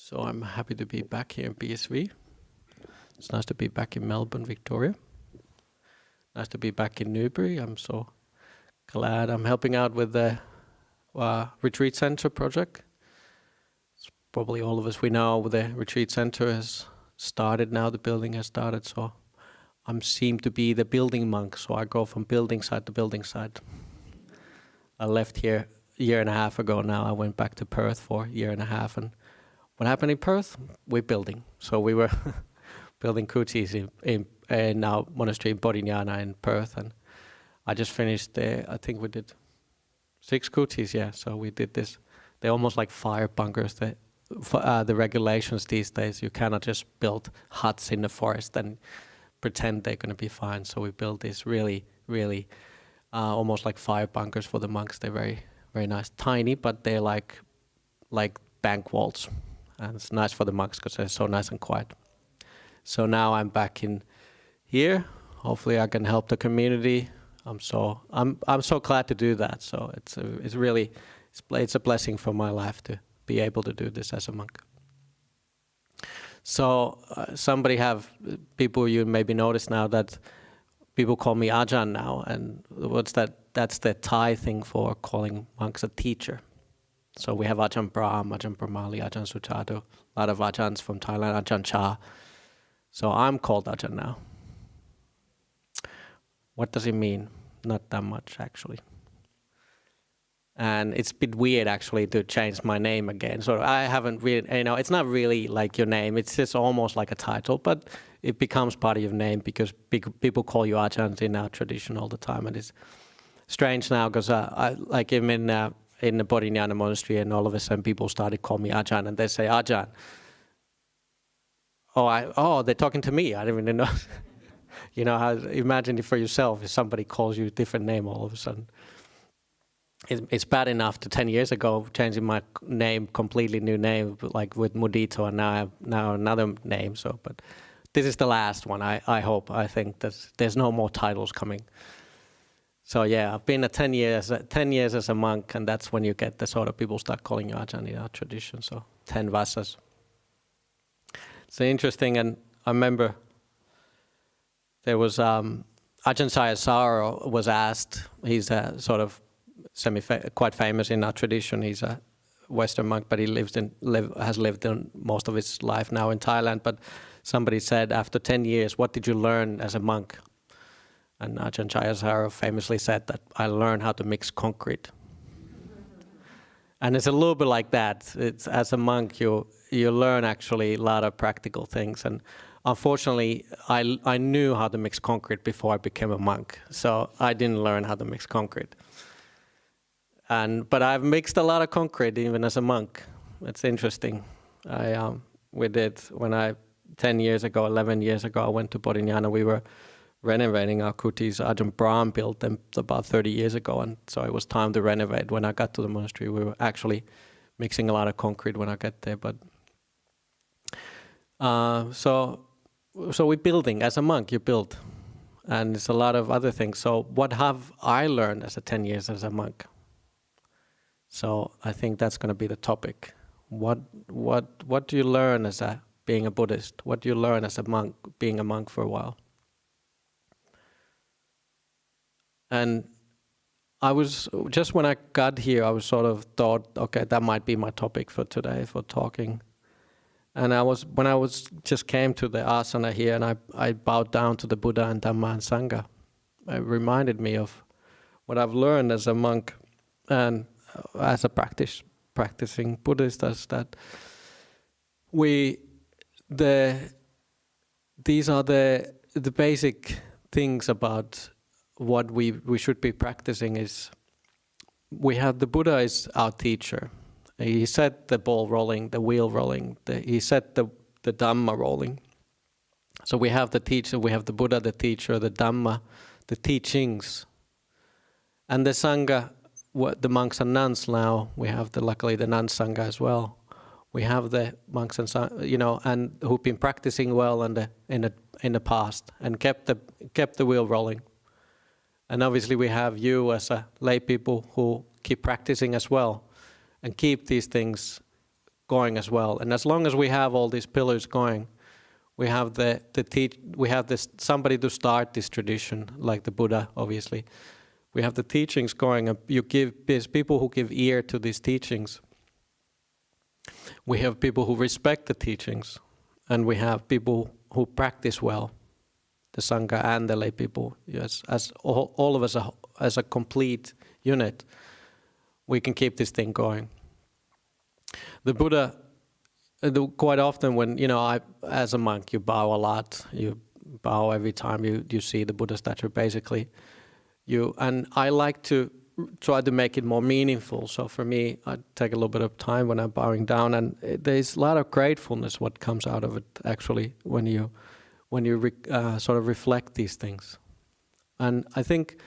So I'm happy to be back here in BSV. It's nice to be back in Melbourne, Victoria. Nice to be back in Newbury. I'm so glad I'm helping out with the retreat center project. It's probably all of us we know the retreat center has started now, the building has started, so I seem to be the building monk, so I go from building site to building site. I left here a year and a half ago now. I went back to Perth for a year and a half, and what happened in Perth? We're building. So we were building kutis in our monastery in Bodhinyana in Perth, and I just finished I think we did 6 kutis, yeah. So we did this. They're almost like fire bunkers. The regulations these days, you cannot just build huts in the forest and pretend they're going to be fine. So we built these really, really almost like fire bunkers for the monks. They're very, very nice, tiny, but they're like bank vaults. And it's nice for the monks because they're so nice and quiet. So now I'm back in here. Hopefully I can help the community. I'm so glad to do that. So it's a blessing for my life to be able to do this as a monk. So people you maybe notice now that people call me Ajahn now, and what's that? That's the Thai thing for calling monks a teacher. So we have Ajahn Brahm, Ajahn Brahmali, Ajahn Sutato, a lot of Ajahns from Thailand, Ajahn Chah. So I'm called Ajahn now. What does it mean? Not that much, actually. And it's a bit weird, actually, to change my name again. So I haven't really, it's not really like your name. It's just almost like a title, but it becomes part of your name because people call you Ajahn in our tradition all the time. And it's strange now because I'm in the Bodhinyana monastery, and all of a sudden people started calling me Ajahn, and they say Ajahn. They're talking to me. I didn't even know. Imagine it for yourself if somebody calls you a different name all of a sudden. It's bad enough to 10 years ago changing my name, completely new name, like with Mudito, and now I have another name. So, but this is the last one. I hope. I think that there's no more titles coming. So yeah, I've been 10 years as a monk, and that's when you get the sort of people start calling you Ajahn in our tradition. So 10 vasas. It's interesting, and I remember there was Ajahn Sayasaro was asked. He's a sort of quite famous in our tradition. He's a Western monk, but he has lived in most of his life now in Thailand. But somebody said, after 10 years, what did you learn as a monk? And Ajahn Sayasaro famously said that I learned how to mix concrete. And it's a little bit like that. It's, as a monk, you learn actually a lot of practical things. And unfortunately, I knew how to mix concrete before I became a monk. So I didn't learn how to mix concrete. But I've mixed a lot of concrete even as a monk. It's interesting. We did, 11 years ago, I went to Bodhinyana. We were renovating our kutis. Ajahn Brahm built them about 30 years ago, and so it was time to renovate. When I got to the monastery, we were actually mixing a lot of concrete when I got there. But so we're building. As a monk, you build, and it's a lot of other things. So what have I learned as 10 years as a monk? So I think that's going to be the topic. What do you learn as being a Buddhist? What do you learn as a monk, being a monk for a while? And I was, just when I got here, I was sort of thought, okay, that might be my topic for today, for talking. And when I just came to the asana here, and I bowed down to the Buddha and Dhamma and Sangha, it reminded me of what I've learned as a monk and as a practicing Buddhist, is that these are the basic things about what we should be practicing. Is we have the Buddha is our teacher. He set the ball rolling, the wheel rolling. He set the Dhamma rolling. So we have the teacher, we have the Buddha, the teacher, the Dhamma, the teachings, and the Sangha. The monks and nuns now. We have luckily the nun Sangha as well. We have the monks and and who've been practicing well in the past and kept the wheel rolling. And obviously we have you as a lay people who keep practicing as well and keep these things going as well. And as long as we have all these pillars going, we have this somebody to start this tradition, like the Buddha, obviously. We have the teachings going, and there's people who give ear to these teachings. We have people who respect the teachings, and we have people who practice well, the Sangha and the lay people. Yes, as all of us as a complete unit, we can keep this thing going. The Buddha, quite often when, as a monk, you bow a lot. You bow every time you see the Buddha statue, basically. And I like to try to make it more meaningful. So for me, I take a little bit of time when I'm bowing down, and there's a lot of gratefulness what comes out of it, actually, when you sort of reflect these things. And I think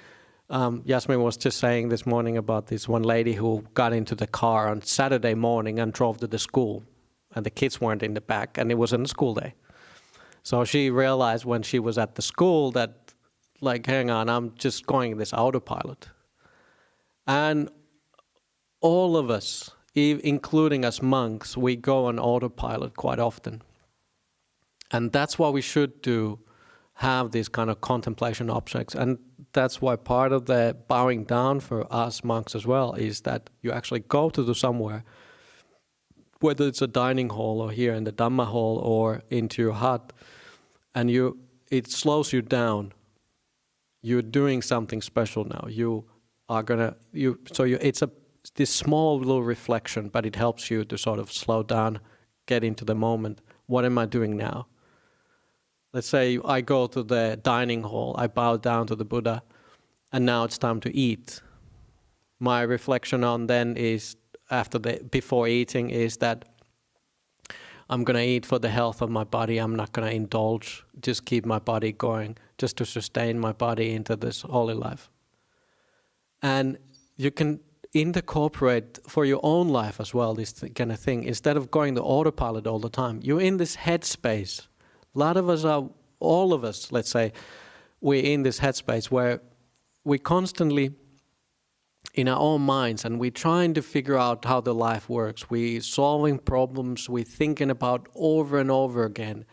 Yasmin was just saying this morning about this one lady who got into the car on Saturday morning and drove to the school, and the kids weren't in the back, and it wasn't a school day. So she realized when she was at the school that, like, hang on, I'm just going this autopilot. And all of us, including us monks, we go on autopilot quite often. And that's what we should do, have these kind of contemplation objects. And that's why part of the bowing down for us monks as well is that you actually go to somewhere, whether it's a dining hall or here in the Dhamma hall or into your hut, and it slows you down. You're doing something special now. It's this small little reflection, but it helps you to sort of slow down, get into the moment. What am I doing now? Let's say I go to the dining hall, I bow down to the Buddha, and now it's time to eat. My reflection on then is, before eating, is that I'm going to eat for the health of my body. I'm not going to indulge, just keep my body going, just to sustain my body into this holy life. And you can incorporate for your own life as well, this kind of thing. Instead of going to autopilot all the time, you're in this headspace. A lot of us all of us, let's say, we're in this headspace where we constantly in our own minds, and we're trying to figure out how the life works. We're solving problems. We're thinking about over and over again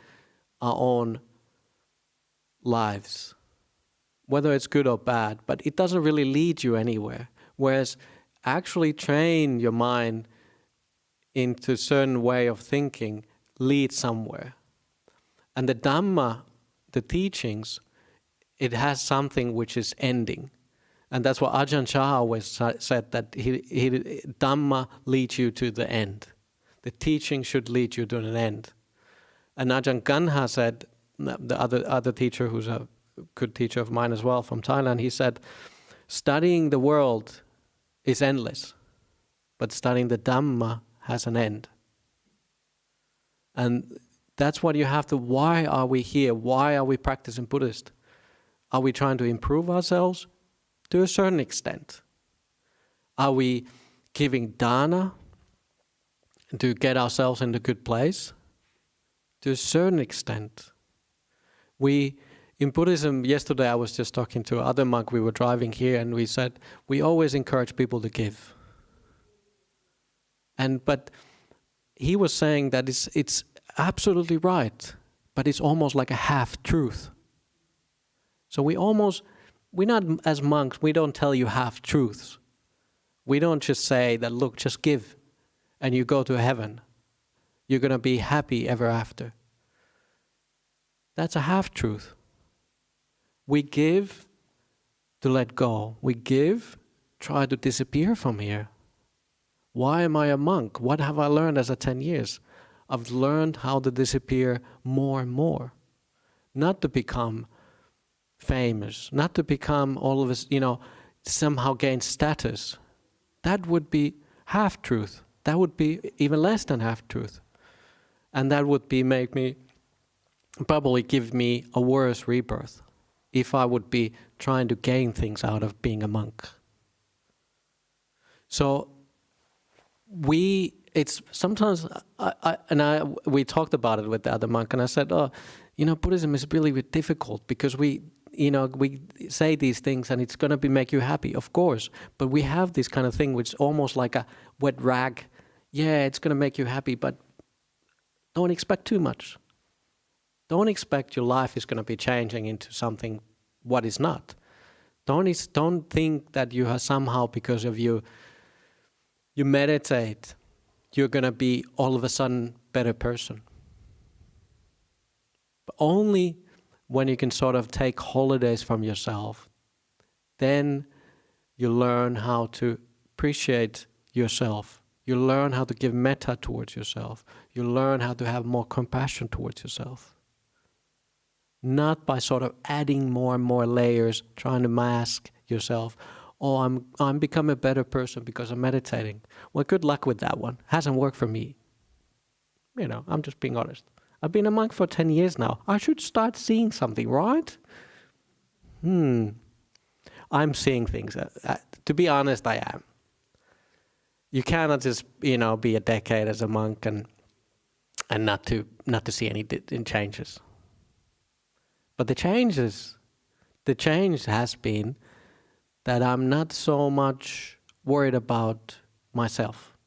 our own lives, whether it's good or bad, but it doesn't really lead you anywhere. Whereas actually train your mind into a certain way of thinking leads somewhere. And the Dhamma, the teachings, it has something which is ending. And that's what Ajahn Chah always said, that Dhamma leads you to the end. The teaching should lead you to an end. And Ajahn Ganha said, the other teacher who's a good teacher of mine as well from Thailand, he said, studying the world is endless, but studying the Dhamma has an end. And that's what you have to, why are we here? Why are we practicing Buddhist? Are we trying to improve ourselves? To a certain extent. Are we giving dana to get ourselves in a good place? To a certain extent. In Buddhism, yesterday I was just talking to another monk, we were driving here, and we said, we always encourage people to give. But he was saying that it's absolutely right, but it's almost like a half-truth. So we're not, as monks, we don't tell you half-truths. We don't just say that, look, just give, and you go to heaven. You're going to be happy ever after. That's a half-truth. We give to let go. We give, try to disappear from here. Why am I a monk? What have I learned as a 10 years? I've learned how to disappear more and more. Not to become famous, not to become all of us, somehow gain status. That would be half-truth. That would be even less than half-truth. And that would probably give me a worse rebirth if I would be trying to gain things out of being a monk. So it's sometimes, we talked about it with the other monk, and I said, Buddhism is really difficult because we say these things and it's going to make you happy, of course, but we have this kind of thing which is almost like a wet rag. yeah, it's going to make you happy, but don't expect too much. Don't expect your life is going to be changing into something what is not. Don't think that you are somehow, because of you meditate, you're going to be all of a sudden better person. But only when you can sort of take holidays from yourself, then you learn how to appreciate yourself. You learn how to give metta towards yourself. You learn how to have more compassion towards yourself. Not by sort of adding more and more layers, trying to mask yourself. Oh, I'm becoming a better person because I'm meditating. Well, good luck with that one. Hasn't worked for me. You know, I'm just being honest. I've been a monk for 10 years now. I should start seeing something, right? I'm seeing things. To be honest, I am. You cannot just, be a decade as a monk and not to see any changes. But the change has been that I'm not so much worried about myself.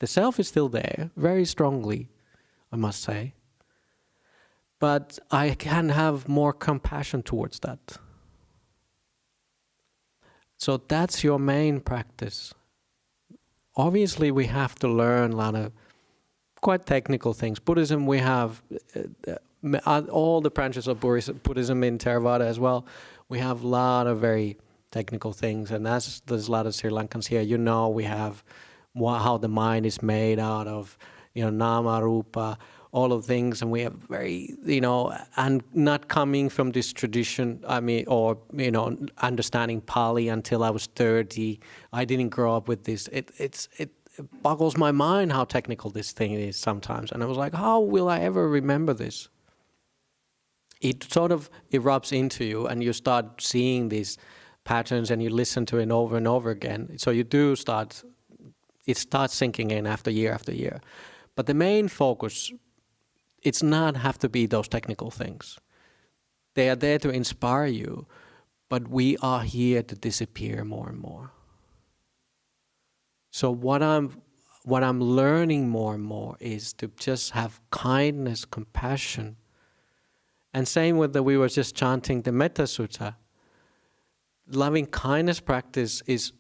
The self is still there, very strongly, I must say. But I can have more compassion towards that. So that's your main practice. Obviously, we have to learn a lot of quite technical things. Buddhism, we have all the branches of Buddhism in Theravada as well. We have a lot of very technical things, and there's a lot of Sri Lankans here. We have how the mind is made out of, nama, rupa, all of things, and we have very, and not coming from this tradition, understanding Pali until I was 30. I didn't grow up with this. It boggles my mind how technical this thing is sometimes. And I was like, how will I ever remember this? It sort of erupts into you, and you start seeing these patterns, and you listen to it over and over again. So it starts sinking in after year. But the main focus, it's not have to be those technical things. They are there to inspire you, but we are here to disappear more and more. So what I'm learning more and more is to just have kindness, compassion. And same with we were just chanting the Metta Sutta. Loving kindness practice is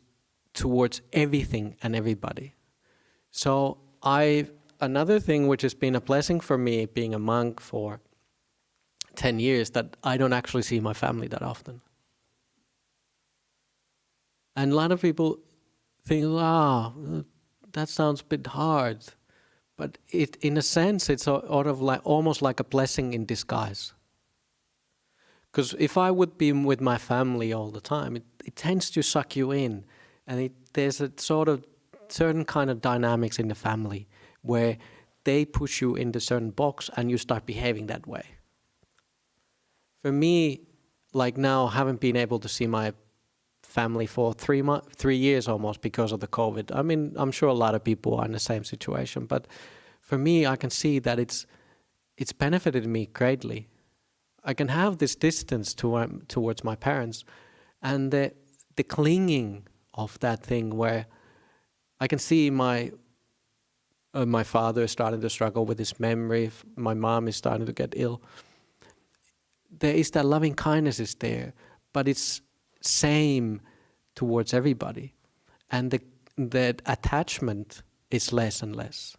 towards everything and everybody. So another thing which has been a blessing for me, being a monk for 10 years, that I don't actually see my family that often. And a lot of people think, that sounds a bit hard. But in a sense, it's sort of almost like a blessing in disguise. Because if I would be with my family all the time, it tends to suck you in. And there's a sort of certain kind of dynamics in the family where they push you into a certain box and you start behaving that way. For me, like now, I haven't been able to see my family for 3 years almost because of the COVID. I mean, I'm sure a lot of people are in the same situation, but for me, I can see that it's benefited me greatly. I can have this distance towards my parents, and the clinging of that thing where I can see my father is starting to struggle with his memory, my mom is starting to get ill. There is that loving kindness is there, but it's same towards everybody. And the attachment is less and less.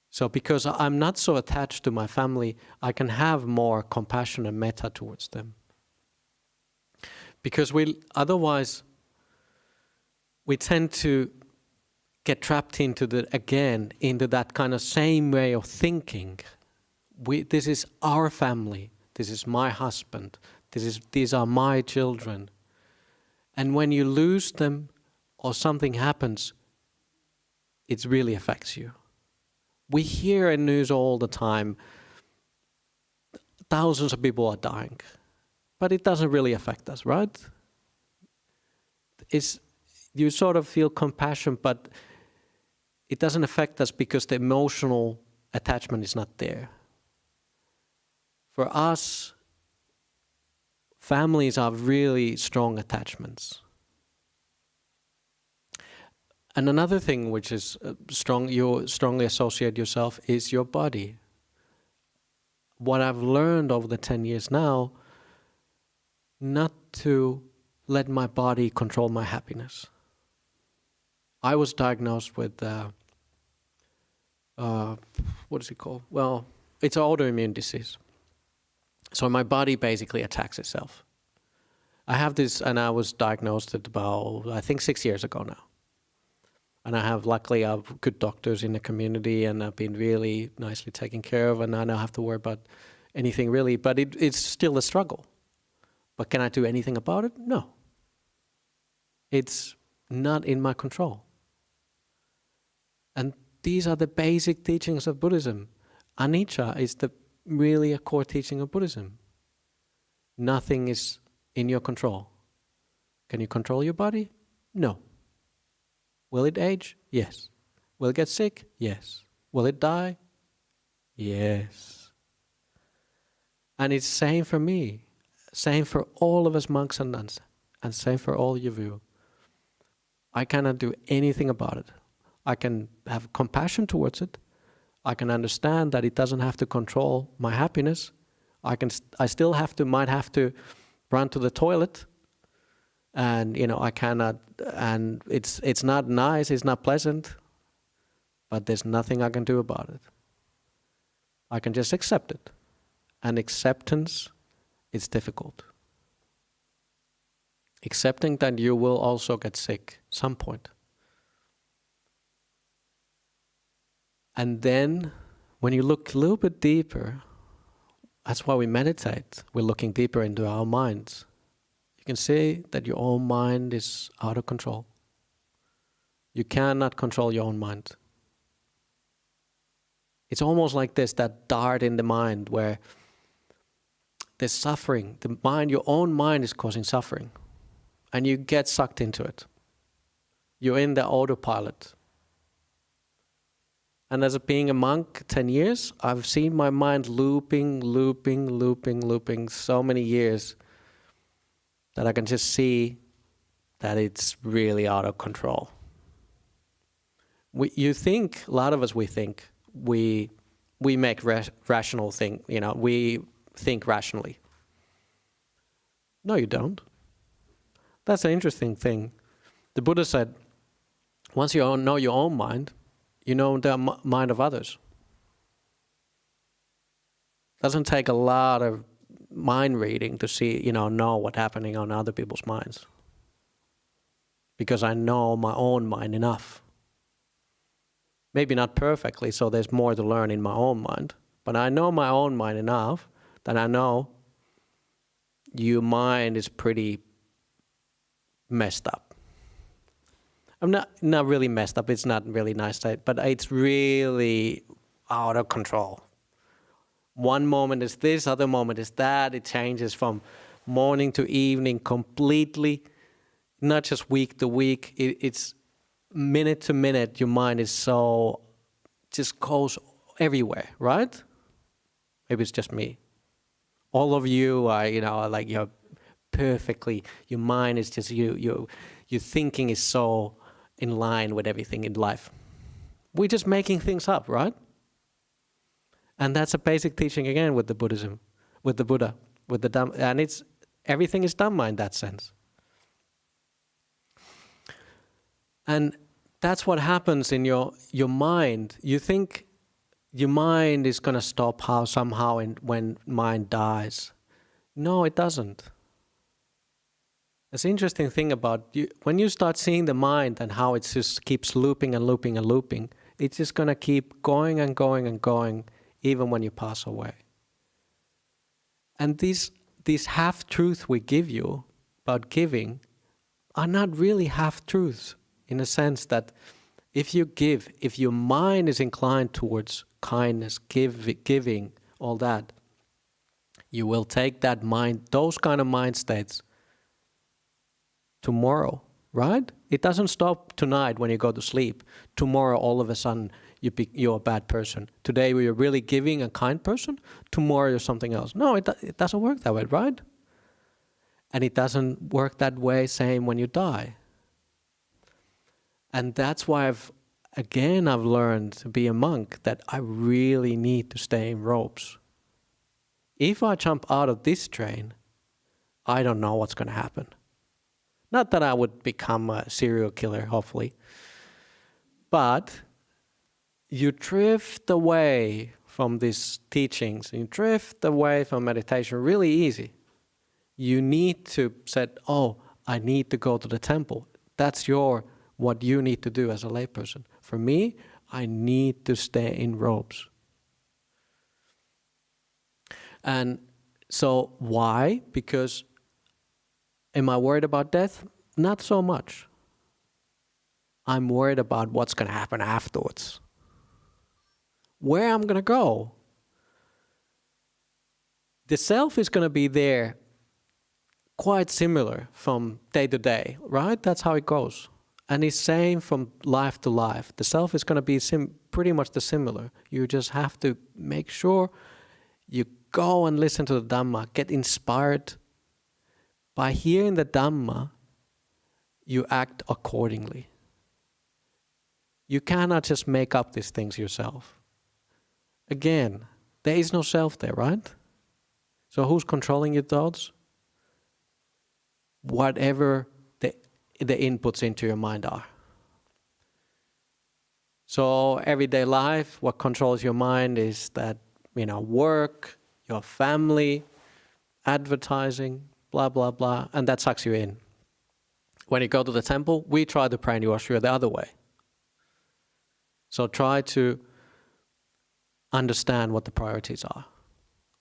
So because I'm not so attached to my family, I can have more compassion and metta towards them. Because otherwise we tend to get trapped into that kind of same way of thinking. This is our family. This is my husband. These are my children. And when you lose them or something happens, it really affects you. We hear in news all the time, thousands of people are dying. But it doesn't really affect us, right? You sort of feel compassion, but it doesn't affect us because the emotional attachment is not there. For us, families are really strong attachments. And another thing which is you strongly associate yourself is your body. What I've learned over the 10 years now, not to let my body control my happiness. I was diagnosed with, what is it called? Well, it's an autoimmune disease. So my body basically attacks itself. I have this, and I was diagnosed at about, I think 6 years ago now. And luckily I have good doctors in the community, and I've been really nicely taken care of, and I don't have to worry about anything really, but it's still a struggle. But can I do anything about it? No. It's not in my control. And these are the basic teachings of Buddhism. Anicca is really a core teaching of Buddhism. Nothing is in your control. Can you control your body? No. Will it age? Yes. Will it get sick? Yes. Will it die? Yes. And it's same for me, same for all of us monks and nuns, and same for all of you. I cannot do anything about it. I can have compassion towards it. I can understand that it doesn't have to control my happiness. I still might have to run to the toilet, and I cannot, and it's not nice, it's not pleasant, but there's nothing I can do about it. I can just accept it. And acceptance is difficult. Accepting that you will also get sick some point. And then when you look a little bit deeper, that's why we meditate. We're looking deeper into our minds. You can see that your own mind is out of control. You cannot control your own mind. It's almost like there's that dart in the mind where there's suffering. Your own mind is causing suffering. And you get sucked into it. You're in the autopilot. And as being a monk 10 years, I've seen my mind looping so many years that I can just see that it's really out of control. A lot of us think we make rational thing, we think rationally. No, you don't. That's an interesting thing. The Buddha said, once you know your own mind, you know the mind of others. Doesn't take a lot of mind reading to see, know what's happening on other people's minds. Because I know my own mind enough. Maybe not perfectly, so there's more to learn in my own mind. But I know my own mind enough that I know your mind is pretty messed up. I'm not really messed up, it's not really nice to say, but it's really out of control. One moment is this, other moment is that. It changes from morning to evening completely, not just week to week. It's minute to minute. Your mind is just goes everywhere, right? Maybe it's just me. All of you are, you're perfectly, your mind is just, your thinking is so in line with everything in life. We're just making things up, right? And that's a basic teaching again with the Buddhism, with the Buddha, with the Dhamma, and everything is Dhamma in that sense. And that's what happens in your mind. You think your mind is going to stop somehow when mind dies. No, it doesn't. It's an interesting thing about you, when you start seeing the mind and how it just keeps looping and looping and looping, it's just going to keep going and going and going even when you pass away. And these half-truths we give you about giving are not really half-truths in a sense that if your mind is inclined towards kindness, giving, all that, you will take that mind, those kind of mind states, tomorrow, right? It doesn't stop tonight when you go to sleep. Tomorrow, all of a sudden, you're a bad person. Today, you're really giving, a kind person. Tomorrow, you're something else. No, it doesn't work that way, right? And it doesn't work that way, same when you die. And that's why I've learned to be a monk, that I really need to stay in robes. If I jump out of this train, I don't know what's going to happen. Not that I would become a serial killer, hopefully. But you drift away from these teachings, you drift away from meditation really easy. You need to say, oh, I need to go to the temple. That's what you need to do as a layperson. For me, I need to stay in robes. And so why? Because am I worried about death? Not so much. I'm worried about what's going to happen afterwards. Where I'm going to go. The self is going to be there quite similar from day to day, right? That's how it goes. And it's same from life to life. The self is going to be pretty much the similar. You just have to make sure you go and listen to the Dhamma, get inspired. By hearing the Dhamma, you act accordingly. You cannot just make up these things yourself. Again, there is no self there, right? So who's controlling your thoughts? Whatever the inputs into your mind are. So everyday life, what controls your mind is that, work, your family, advertising, blah, blah, blah, and that sucks you in. When you go to the temple, we try to pray in Austria the other way. So try to understand what the priorities are.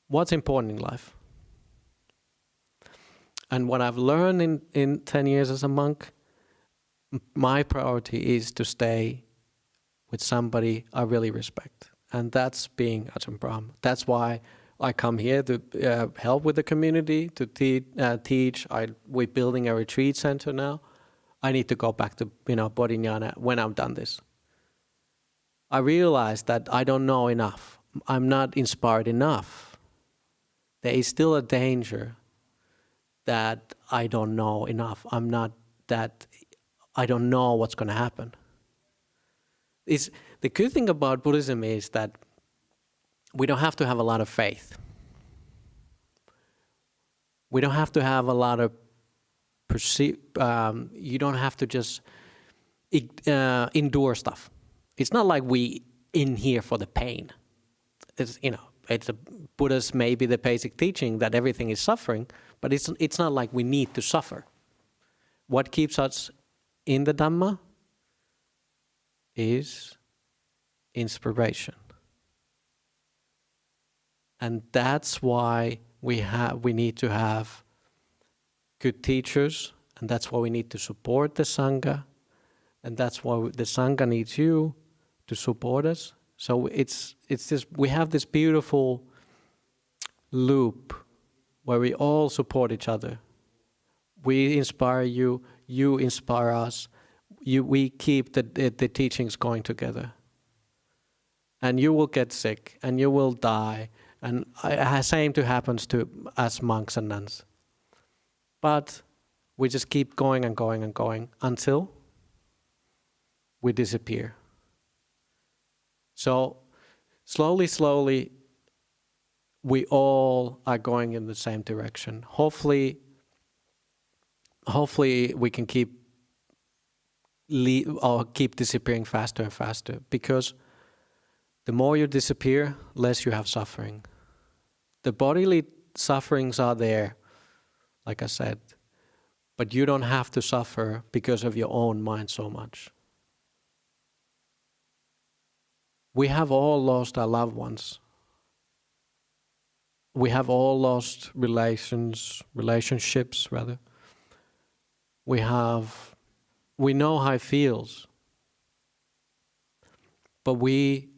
What's important in life? And what I've learned in 10 years as a monk, my priority is to stay with somebody I really respect. And that's being Ajahn Brahm. That's why I come here to help with the community, to teach. We're building a retreat center now. I need to go back to Bodhinyana when I'm done this. I realize that I don't know enough. I'm not inspired enough. There is still a danger that I don't know enough. I don't know what's going to happen. The good thing about Buddhism is that we don't have to have a lot of faith. We don't have to have a lot of you don't have to just endure stuff. It's not like we in here for the pain. It's a Buddha's maybe the basic teaching that everything is suffering, but it's not like we need to suffer. What keeps us in the Dhamma is inspiration. And that's why we need to have good teachers, and that's why we need to support the Sangha, and that's why the Sangha needs you to support us. So it's this, we have this beautiful loop where we all support each other. We inspire you, you inspire us, we keep the teachings going together. And you will get sick, and you will die, and same to happens to us monks and nuns. But we just keep going and going and going until we disappear. So slowly, we all are going in the same direction. Hopefully we can keep disappearing faster and faster, because the more you disappear, less you have suffering. The bodily sufferings are there, like I said, but you don't have to suffer because of your own mind so much. We have all lost our loved ones. We have all lost relationships rather. We know how it feels, but we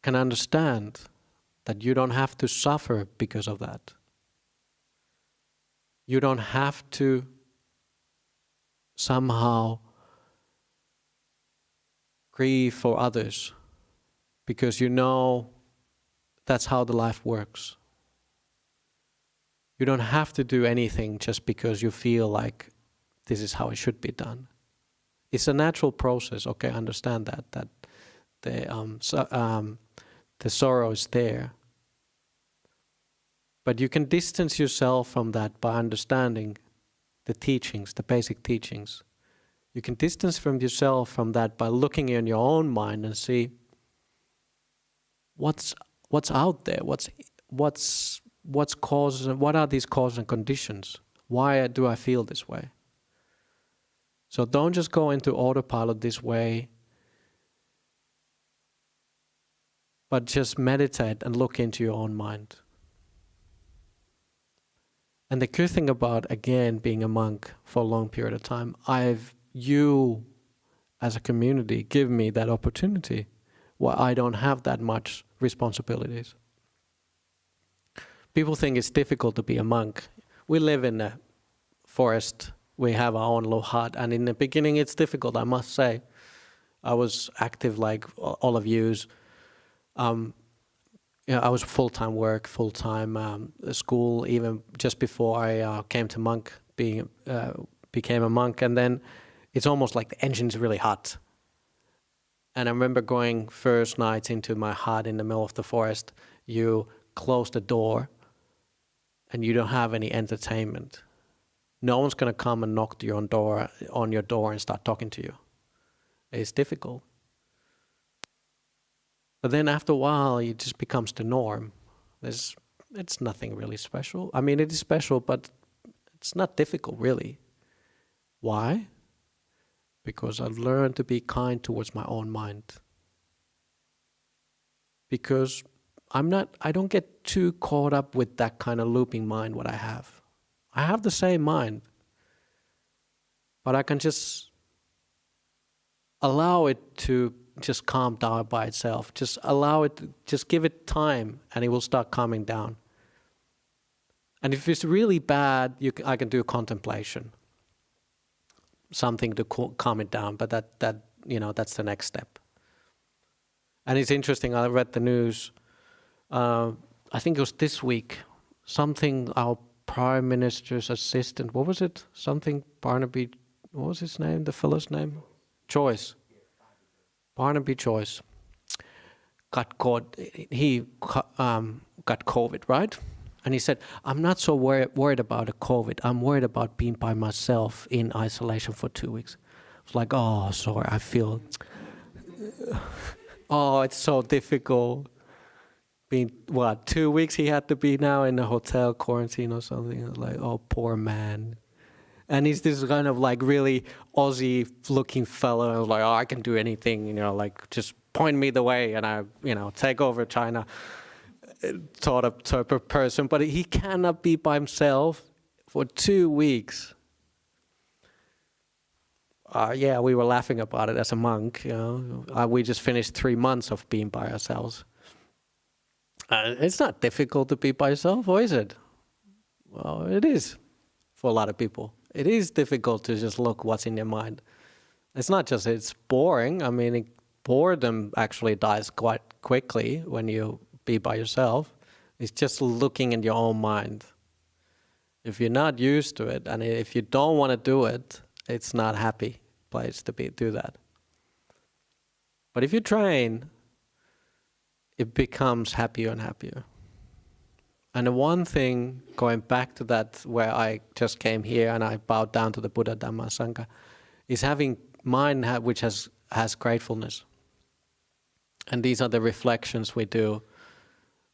can understand that you don't have to suffer because of that. You don't have to somehow grieve for others, because you know that's how the life works. You don't have to do anything just because you feel like this is how it should be done. It's a natural process. Okay, I understand that the sorrow is there. But you can distance yourself from that by understanding the teachings, the basic teachings. You can distance from yourself from that by looking in your own mind and see what's out there, what's causes, what are these causes and conditions? Why do I feel this way? So don't just go into autopilot this way, but just meditate and look into your own mind. And the good thing about, again, being a monk for a long period of time, you as a community give me that opportunity where I don't have that much responsibilities. People think it's difficult to be a monk. We live in a forest, we have our own little hut, and in the beginning it's difficult, I must say. I was active like all of yous. I was full-time work, full-time school, even just before I came to became a monk, and then it's almost like the engine's really hot. And I remember going first night into my hut in the middle of the forest, you close the door and you don't have any entertainment. No one's going to come and knock on your door and start talking to you. It's difficult. But then after a while, it just becomes the norm. It's nothing really special. I mean, it is special, but it's not difficult, really. Why? Because I've learned to be kind towards my own mind. Because I don't get too caught up with that kind of looping mind what I have. I have the same mind, but I can just allow it to just calm down by itself. Just allow it, just give it time and it will start calming down. And if it's really bad, I can do contemplation. Something to calm it down, but that's the next step. And it's interesting, I read the news, I think it was this week, our Prime Minister's assistant, what was it? Something Barnaby, what was his name, the fellow's name? Choice. Barnaby Choice got COVID, right? And he said, I'm not so worried about the COVID. I'm worried about being by myself in isolation for 2 weeks. It's like, oh, sorry, I feel, it's so difficult. Being, 2 weeks he had to be now in a hotel quarantine or something. It's like, oh, poor man. And he's this kind of like really Aussie-looking fellow. I was like, oh, I can do anything, like just point me the way and I, take over China. Sort of type of person, but he cannot be by himself for 2 weeks. We were laughing about it as a monk. We just finished 3 months of being by ourselves. It's not difficult to be by yourself, or is it? Well, it is for a lot of people. It is difficult to just look what's in your mind. It's not just it's boring. I mean, boredom actually dies quite quickly when you be by yourself. It's just looking in your own mind. If you're not used to it, and if you don't want to do it, it's not a happy place to do that. But if you train, it becomes happier and happier. And the one thing, going back to that where I just came here and I bowed down to the Buddha, Dhamma, Sangha, is having mind which has gratefulness. And these are the reflections we do.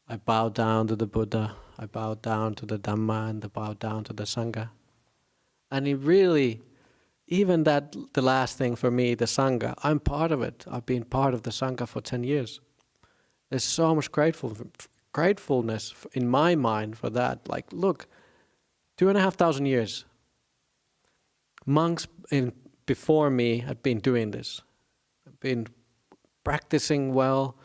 I bow down to the Buddha, I bow down to the Dhamma, and I bow down to the Sangha. And it really, even that, the last thing for me, the Sangha, I'm part of it. I've been part of the Sangha for 10 years. There's so much gratefulness in my mind for that. Like, look, 2,500 years. Monks before me have been doing this. Have been practicing well.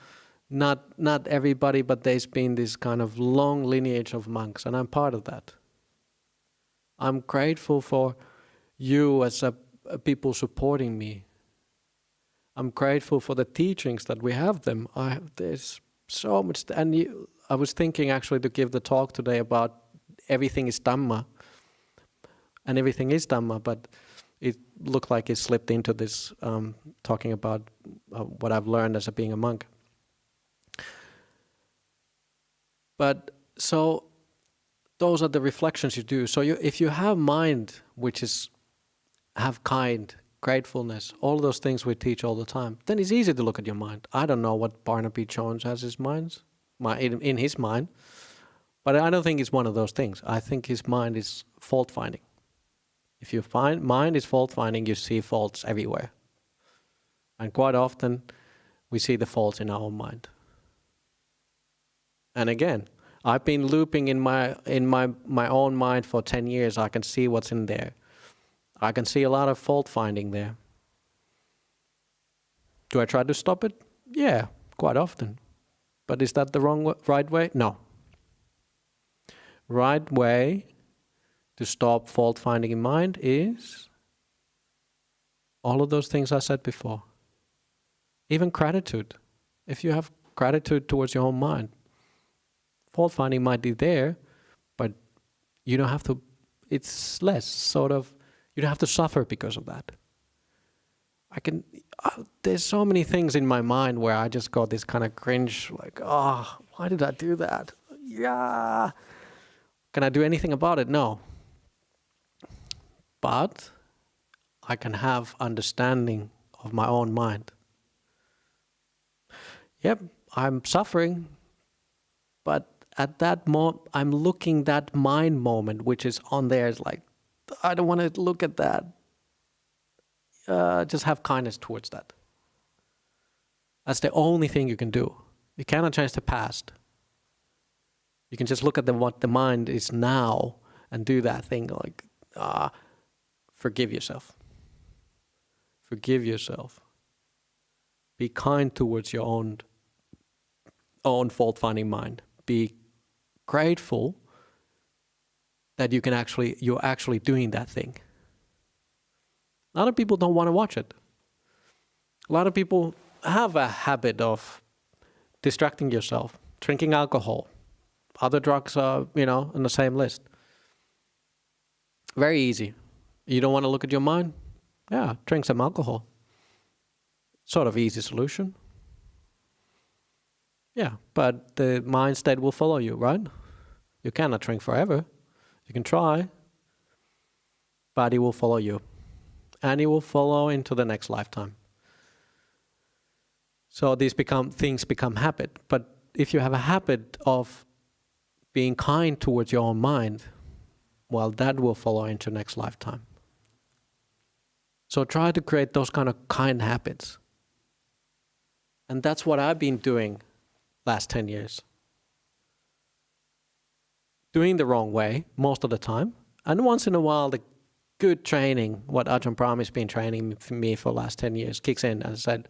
Not everybody, but there's been this kind of long lineage of monks, and I'm part of that. I'm grateful for you as people supporting me. I'm grateful for the teachings that we have them. There's so much, and I was thinking actually to give the talk today about everything is Dhamma, and everything is Dhamma, but it looked like it slipped into this talking about what I've learned as being a monk. But so those are the reflections you do. So if you have mind, which is have kind, gratefulness, all those things we teach all the time, then it's easy to look at your mind. I don't know what Barnaby Jones has in his mind, but I don't think it's one of those things. I think his mind is fault finding. If you find mind is fault finding, you see faults everywhere. And quite often we see the faults in our own mind. And again, I've been looping in my own mind for 10 years. I can see what's in there. I can see a lot of fault finding there. Do I try to stop it? Yeah, quite often. But is that the right way? No. Right way to stop fault finding in mind is all of those things I said before. Even gratitude. If you have gratitude towards your own mind, fault finding might be there, but you don't have to, it's less sort of, you don't have to suffer because of that. There's so many things in my mind where I just got this kind of cringe, like, why did I do that? Yeah. Can I do anything about it? No. But I can have understanding of my own mind. Yep, I'm suffering, but at that moment, I'm looking that mind moment, which is on there. It's like, I don't want to look at that. Just have kindness towards that. That's the only thing you can do. You cannot change the past. You can just look at what the mind is now and do that thing like, forgive yourself. Forgive yourself. Be kind towards your own fault-finding mind. Be grateful that you're actually doing that thing. A lot of people don't want to watch it. A lot of people have a habit of distracting yourself, drinking alcohol. Other drugs are, on the same list. Very easy. You don't want to look at your mind? Yeah, drink some alcohol. Sort of easy solution. Yeah, but the mind state will follow you, right? You cannot drink forever. You can try, but it will follow you. And it will follow into the next lifetime. So things become habit. But if you have a habit of being kind towards your own mind, well, that will follow into next lifetime. So try to create those kind of kind habits. And that's what I've been doing last 10 years. Doing the wrong way most of the time. And once in a while, the good training, what Ajahn Brahm has been training me for the last 10 years, kicks in and said,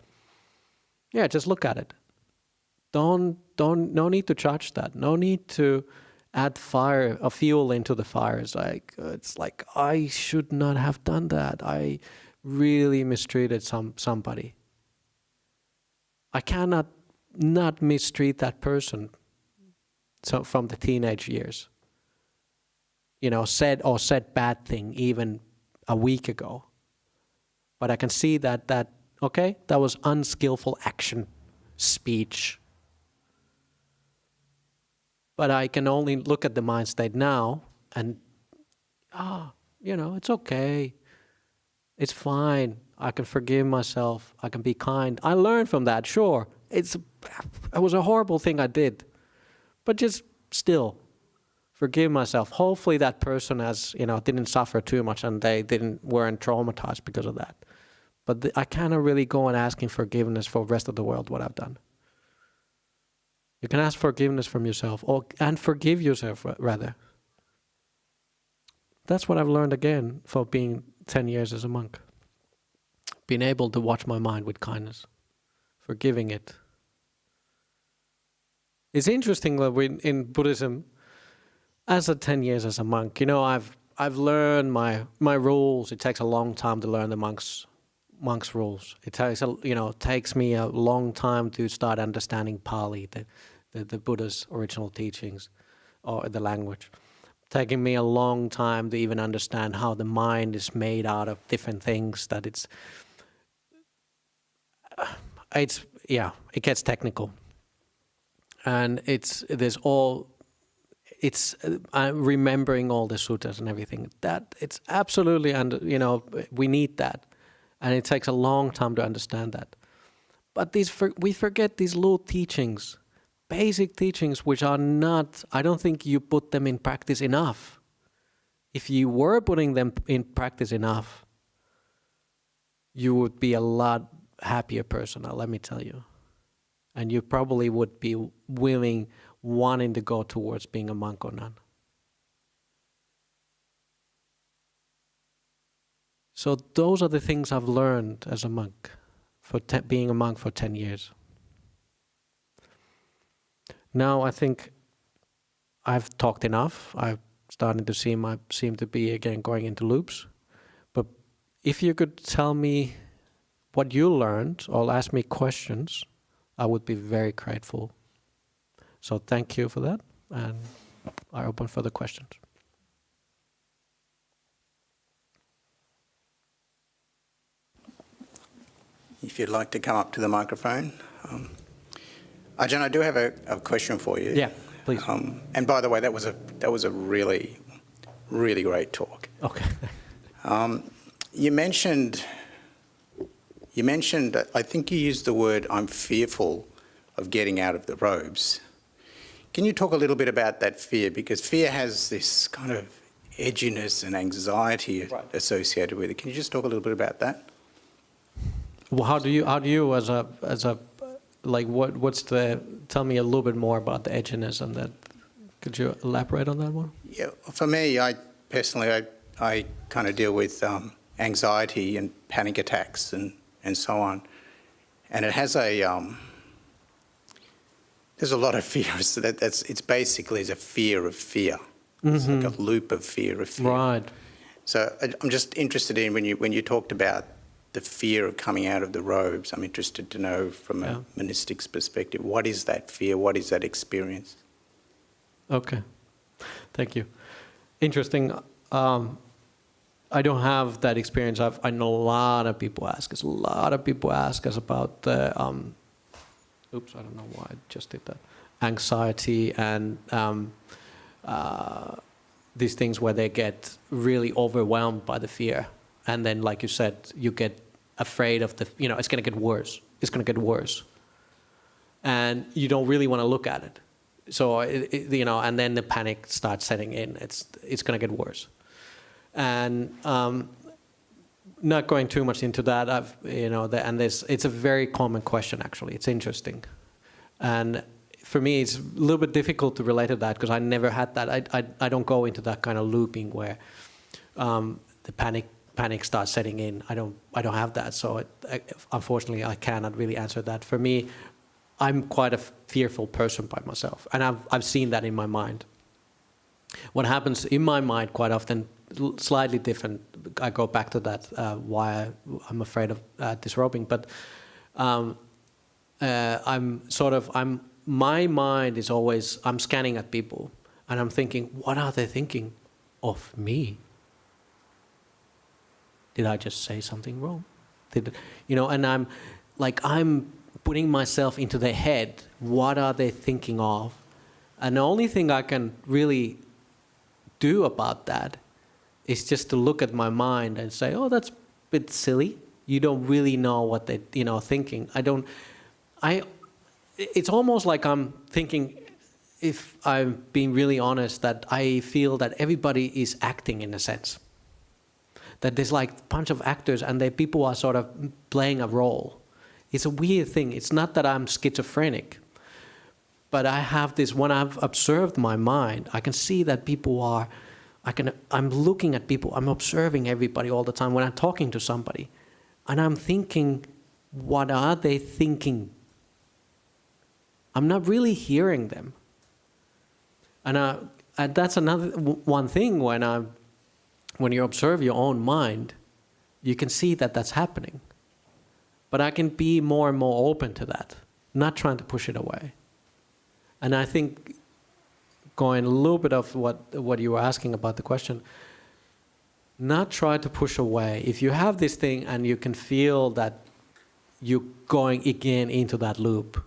yeah, just look at it. No need to judge that. No need to add fire or fuel into the fire. It's like, I should not have done that. I really mistreated somebody. I cannot not mistreat that person from the teenage years. Said bad thing even a week ago. But I can see that was unskillful action, speech. But I can only look at the mind state now and, it's okay. It's fine. I can forgive myself. I can be kind. I learned from that, sure. It was a horrible thing I did. But just still, forgive myself. Hopefully that person didn't suffer too much and they weren't traumatized because of that. But I cannot really go on asking forgiveness for the rest of the world, what I've done. You can ask forgiveness from yourself and forgive yourself, rather. That's what I've learned again for being 10 years as a monk. Being able to watch my mind with kindness, forgiving it. It's interesting that in Buddhism, as 10 years as a monk, I've learned my rules. It takes a long time to learn the monks' rules. It takes me a long time to start understanding Pali, the Buddha's original teachings, or the language. taking me a long time to even understand how the mind is made out of different things, that it gets technical. And it's remembering all the sutras and everything. That it's absolutely, we need that. And it takes a long time to understand that. But we forget these little teachings, basic teachings, which are not, I don't think you put them in practice enough. If you were putting them in practice enough, you would be a lot happier person, let me tell you. And you probably would be wanting to go towards being a monk or nun. So those are the things I've learned as a monk, being a monk for 10 years. Now I think I've talked enough. I'm starting to seem to be again going into loops. But if you could tell me what you learned or ask me questions, I would be very grateful. So thank you for that, and I open for the questions. If you'd like to come up to the microphone. Ajahn, I do have a question for you. Yeah, please. And by the way, that was a really, really great talk. Okay. You mentioned, I think you used the word, I'm fearful of getting out of the robes. Can you talk a little bit about that fear? Because fear has this kind of edginess and anxiety associated with it. Can you just talk a little bit about that? Well, how do you tell me a little bit more about the edginess and that? Could you elaborate on that one? Yeah, for me, I personally kind of deal with anxiety and panic attacks and so on. And it has there's a lot of fear. It's basically a fear of fear. Mm-hmm. It's like a loop of fear of fear. Right. So I'm just interested in when you talked about the fear of coming out of the robes, I'm interested to know from a monistic's perspective, what is that fear? What is that experience? Okay. Thank you. Interesting. I don't have that experience. I know a lot of people ask us. A lot of people ask us about the, oops, I don't know why I just did that. Anxiety and these things where they get really overwhelmed by the fear. And then, like you said, you get afraid of it's going to get worse. It's going to get worse. And you don't really want to look at it. So, and then the panic starts setting in. It's going to get worse. And not going too much into that, it's a very common question, actually. It's interesting. And for me, it's a little bit difficult to relate to that because I never had that. I don't go into that kind of looping where the panic starts setting in. I don't have that. So unfortunately, I cannot really answer that. For me, I'm quite a fearful person by myself, and I've seen that in my mind. What happens in my mind quite often, slightly different. I go back to that why I'm afraid of disrobing, but my mind is always, I'm scanning at people, and I'm thinking, what are they thinking of me? Did I just say something wrong? And I'm putting myself into their head. What are they thinking of? And the only thing I can really do about that is just to look at my mind and say, oh, that's a bit silly. You don't really know what they're thinking. It's almost like I'm thinking, if I'm being really honest, that I feel that everybody is acting in a sense. That there's like a bunch of actors and people are sort of playing a role. It's a weird thing. It's not that I'm schizophrenic, but I have this, when I've observed my mind, I can see that people are, I'm looking at people, I'm observing everybody all the time when I'm talking to somebody. And I'm thinking, what are they thinking? I'm not really hearing them. And that's another one thing when you observe your own mind, you can see that that's happening. But I can be more and more open to that, not trying to push it away. And I think going a little bit of what you were asking about the question, not try to push away. If you have this thing and you can feel that you're going again into that loop,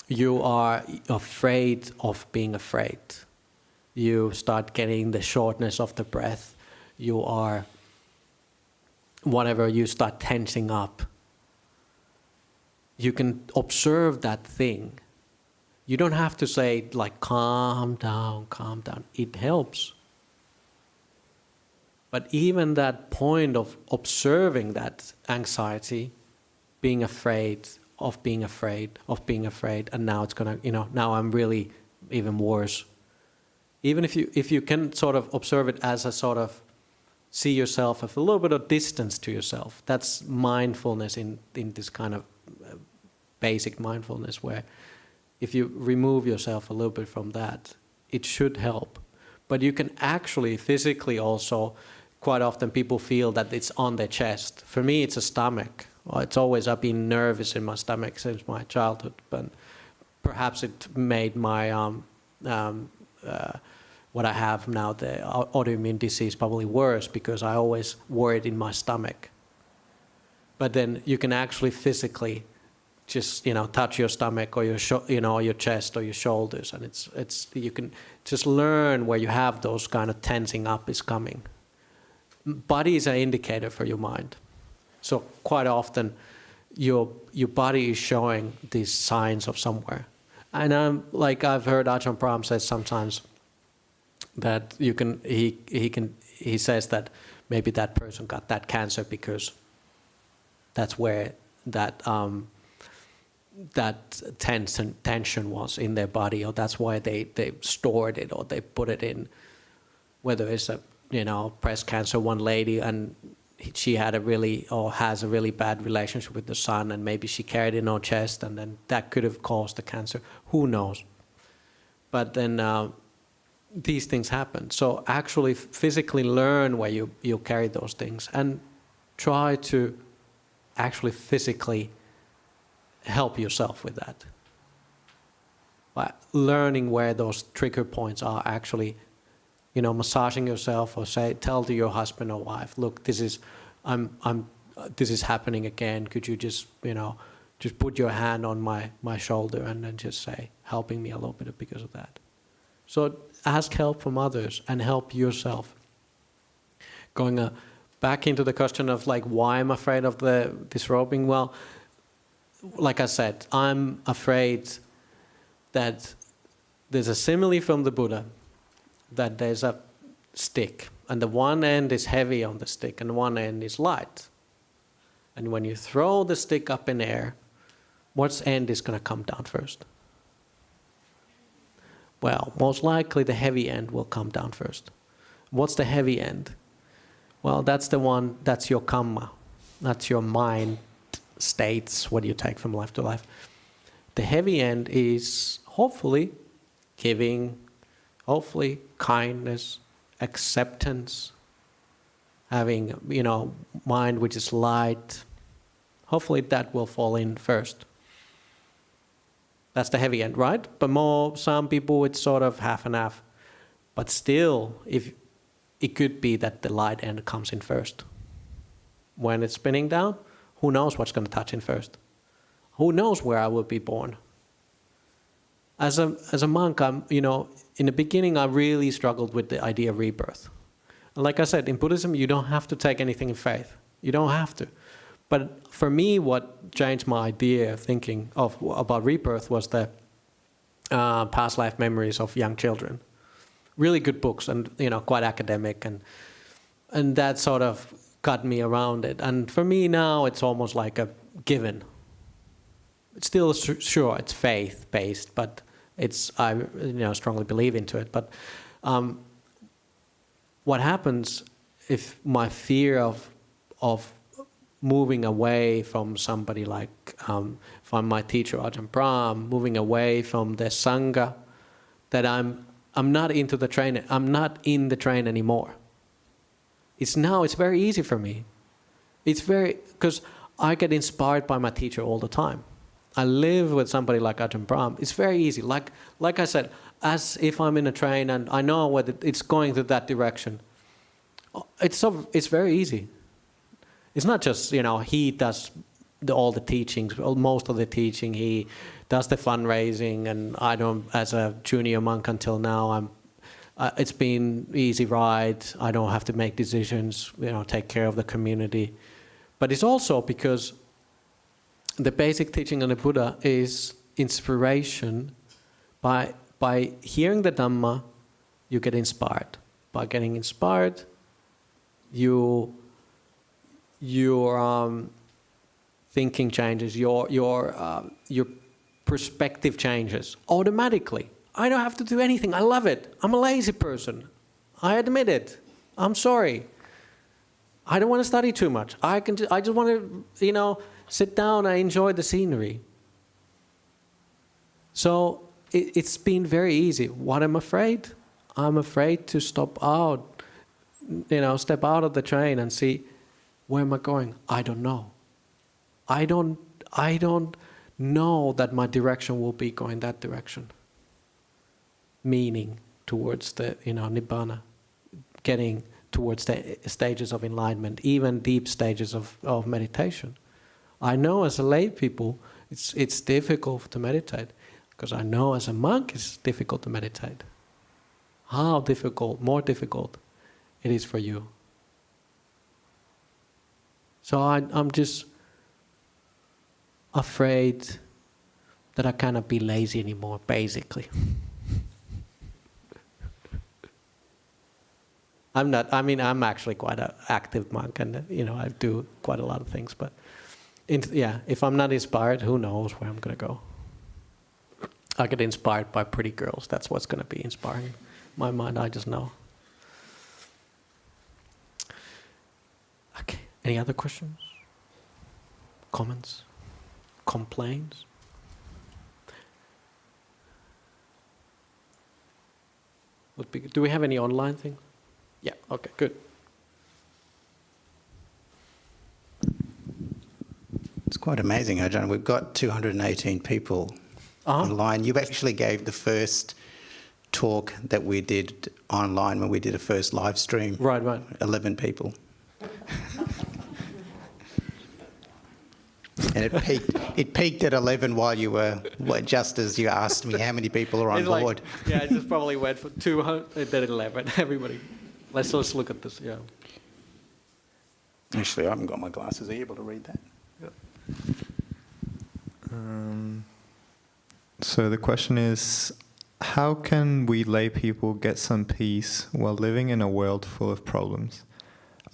you are afraid of being afraid. You start getting the shortness of the breath. You are, whatever, you start tensing up. You can observe that thing. You don't have to say like, calm down, calm down. It helps. But even that point of observing that anxiety, being afraid, and now it's gonna, now I'm really even worse. Even if you can sort of observe it as a sort of see yourself with a little bit of distance to yourself, that's mindfulness in this kind of basic mindfulness, where if you remove yourself a little bit from that, it should help. But you can actually physically also, quite often people feel that it's on their chest. For me, it's a stomach. It's always, I've been nervous in my stomach since my childhood, but perhaps it made my, what I have now, the autoimmune disease, probably worse, because I always worried in my stomach. But then you can actually physically just, touch your stomach or your, your chest or your shoulders, and it's you can just learn where you have those kind of tensing up is coming. Body is an indicator for your mind. So quite often your body is showing these signs of somewhere. And I've heard Ajahn Brahm say sometimes that he says that maybe that person got that cancer because that's where that tension was in their body, or that's why they stored it, or they put it in, whether it's a breast cancer, one lady, and she had has a really bad relationship with the son, and maybe she carried it in her chest, and then that could have caused the cancer. Who knows? But then these things happen. So actually physically learn where you carry those things, and try to actually physically help yourself with that. By learning where those trigger points are, actually massaging yourself, or tell to your husband or wife, look, this is happening again. Could you just put your hand on my shoulder and then just say, helping me a little bit because of that. So ask help from others and help yourself. Going back into the question of like, why I'm afraid of the disrobing. Well, like I said, I'm afraid that there's a simile from the Buddha, that there's a stick, and the one end is heavy on the stick and one end is light. And when you throw the stick up in air, what end is going to come down first? Well, most likely the heavy end will come down first. What's the heavy end? Well, that's the one, that's your kamma. That's your mind states, what you take from life to life. The heavy end is hopefully giving, hopefully kindness, acceptance, having, mind which is light. Hopefully that will fall in first. That's the heavy end, right? But some people it's sort of half and half. But still, if it could be that the light end comes in first. When it's spinning down, who knows what's going to touch in first? Who knows where I will be born? As a monk, in the beginning, I really struggled with the idea of rebirth. And like I said, in Buddhism, you don't have to take anything in faith. You don't have to. But for me, what changed my idea of thinking about rebirth was the past life memories of young children. Really good books, and quite academic, and that sort of got me around it. And for me now, it's almost like a given. It's still sure it's faith based, but I strongly believe into it. But what happens if my fear of moving away from somebody like from my teacher Ajahn Brahm, moving away from the sangha, that I'm not into the train. I'm not in the train anymore. It's very easy for me. It's because I get inspired by my teacher all the time. I live with somebody like Ajahn Brahm, it's very easy. Like I said, as if I'm in a train and I know whether it's going to that direction. It's very easy. It's not just, he does all the teachings, most of the teaching, he does the fundraising, and I don't, as a junior monk until now, it's been easy ride. I don't have to make decisions, take care of the community. But it's also because the basic teaching of the Buddha is inspiration. By hearing the Dhamma, you get inspired. By getting inspired, your thinking changes, your perspective changes automatically. I don't have to do anything. I love it. I'm a lazy person. I admit it. I'm sorry. I don't want to study too much. I just want to, sit down and enjoy the scenery. So it's been very easy. What I'm afraid? I'm afraid to step out of the train and see, where am I going? I don't know. I don't know that my direction will be going that direction. Meaning towards the, nibbana, getting towards the stages of enlightenment, even deep stages of meditation. I know as a lay people, it's difficult to meditate, because I know as a monk it's difficult to meditate. How difficult, more difficult it is for you. So I'm just afraid that I cannot be lazy anymore, basically. I'm actually quite an active monk, and I do quite a lot of things, but if I'm not inspired, who knows where I'm going to go. I get inspired by pretty girls. That's what's going to be inspiring my mind, I just know. Okay, any other questions? Comments? Complaints? Do we have any online thing? Yeah, okay, good. It's quite amazing, Ajahn. We've got 218 people online. You actually gave the first talk that we did online when we did a first live stream. Right. 11 people. And it peaked at 11 while you were, just as you asked me how many people are on board. It just probably went for 200, then 11. Everybody. Let's look at this, yeah. Actually, I haven't got my glasses. Are you able to read that? Yeah. So the question is, how can we lay people get some peace while living in a world full of problems?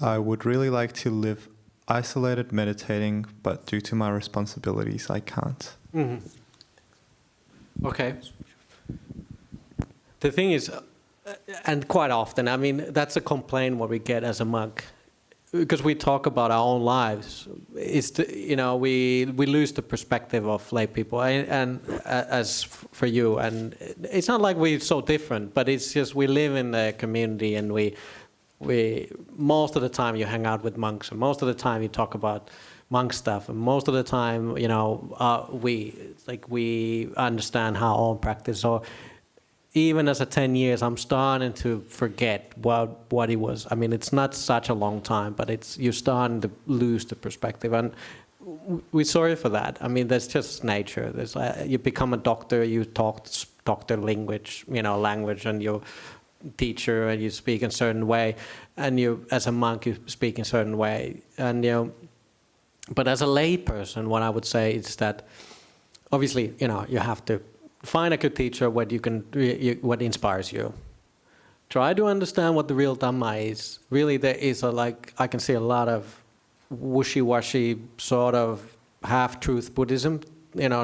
I would really like to live isolated meditating, but due to my responsibilities, I can't. Mm-hmm. Okay. The thing is, and quite often, that's a complaint what we get as a monk, because we talk about our own lives. We lose the perspective of lay people, and as for you, and it's not like we're so different, but it's just we live in a community, and we most of the time you hang out with monks, and most of the time you talk about monk stuff, and most of the time we understand our own practice. So even as a 10 years, I'm starting to forget what it was. It's not such a long time, but you're starting to lose the perspective, and we're sorry for that. That's just nature. You become a doctor, you talk doctor language, and you're teacher, and you speak in a certain way, and you, as a monk, you speak in a certain way, and but as a lay person, what I would say is that obviously, you have to find a good teacher what inspires you. Try to understand what the real Dhamma is. Really, there is I can see a lot of wishy-washy sort of half-truth Buddhism.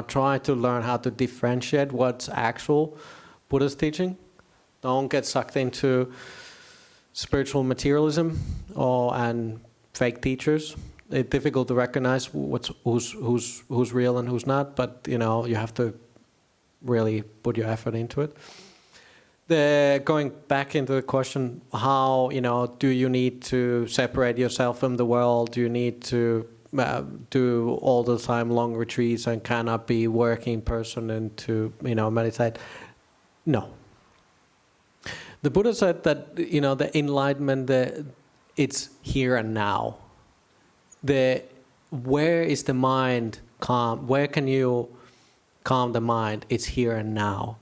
Try to learn how to differentiate what's actual Buddha's teaching. Don't get sucked into spiritual materialism and fake teachers. It's difficult to recognize who's real and who's not, but you have to really put your effort into it. Going back into the question, how do you need to separate yourself from the world? Do you need to do all the time long retreats and cannot be working person and to meditate. No. The Buddha said that the enlightenment, it's here and now. Where is the mind calm? Where can you calm the mind? It's here and now.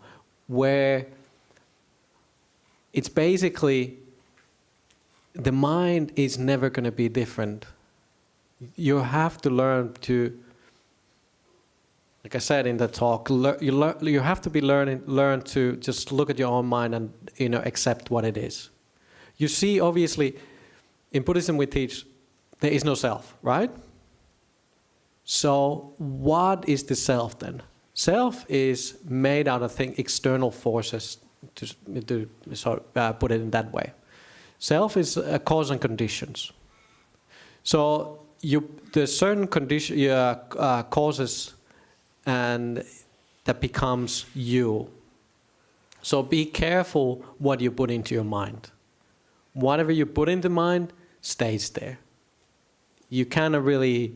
Where it's basically the mind is never going to be different. You have to learn to, like I said in the talk, you have to learn to just look at your own mind and accept what it is. You see, obviously, in Buddhism we teach there is no self, right? So what is the self then? Self is made out of external forces, to put it in that way. Self is cause and conditions. So there's certain causes and that becomes you. So be careful what you put into your mind. Whatever you put into mind stays there. You cannot really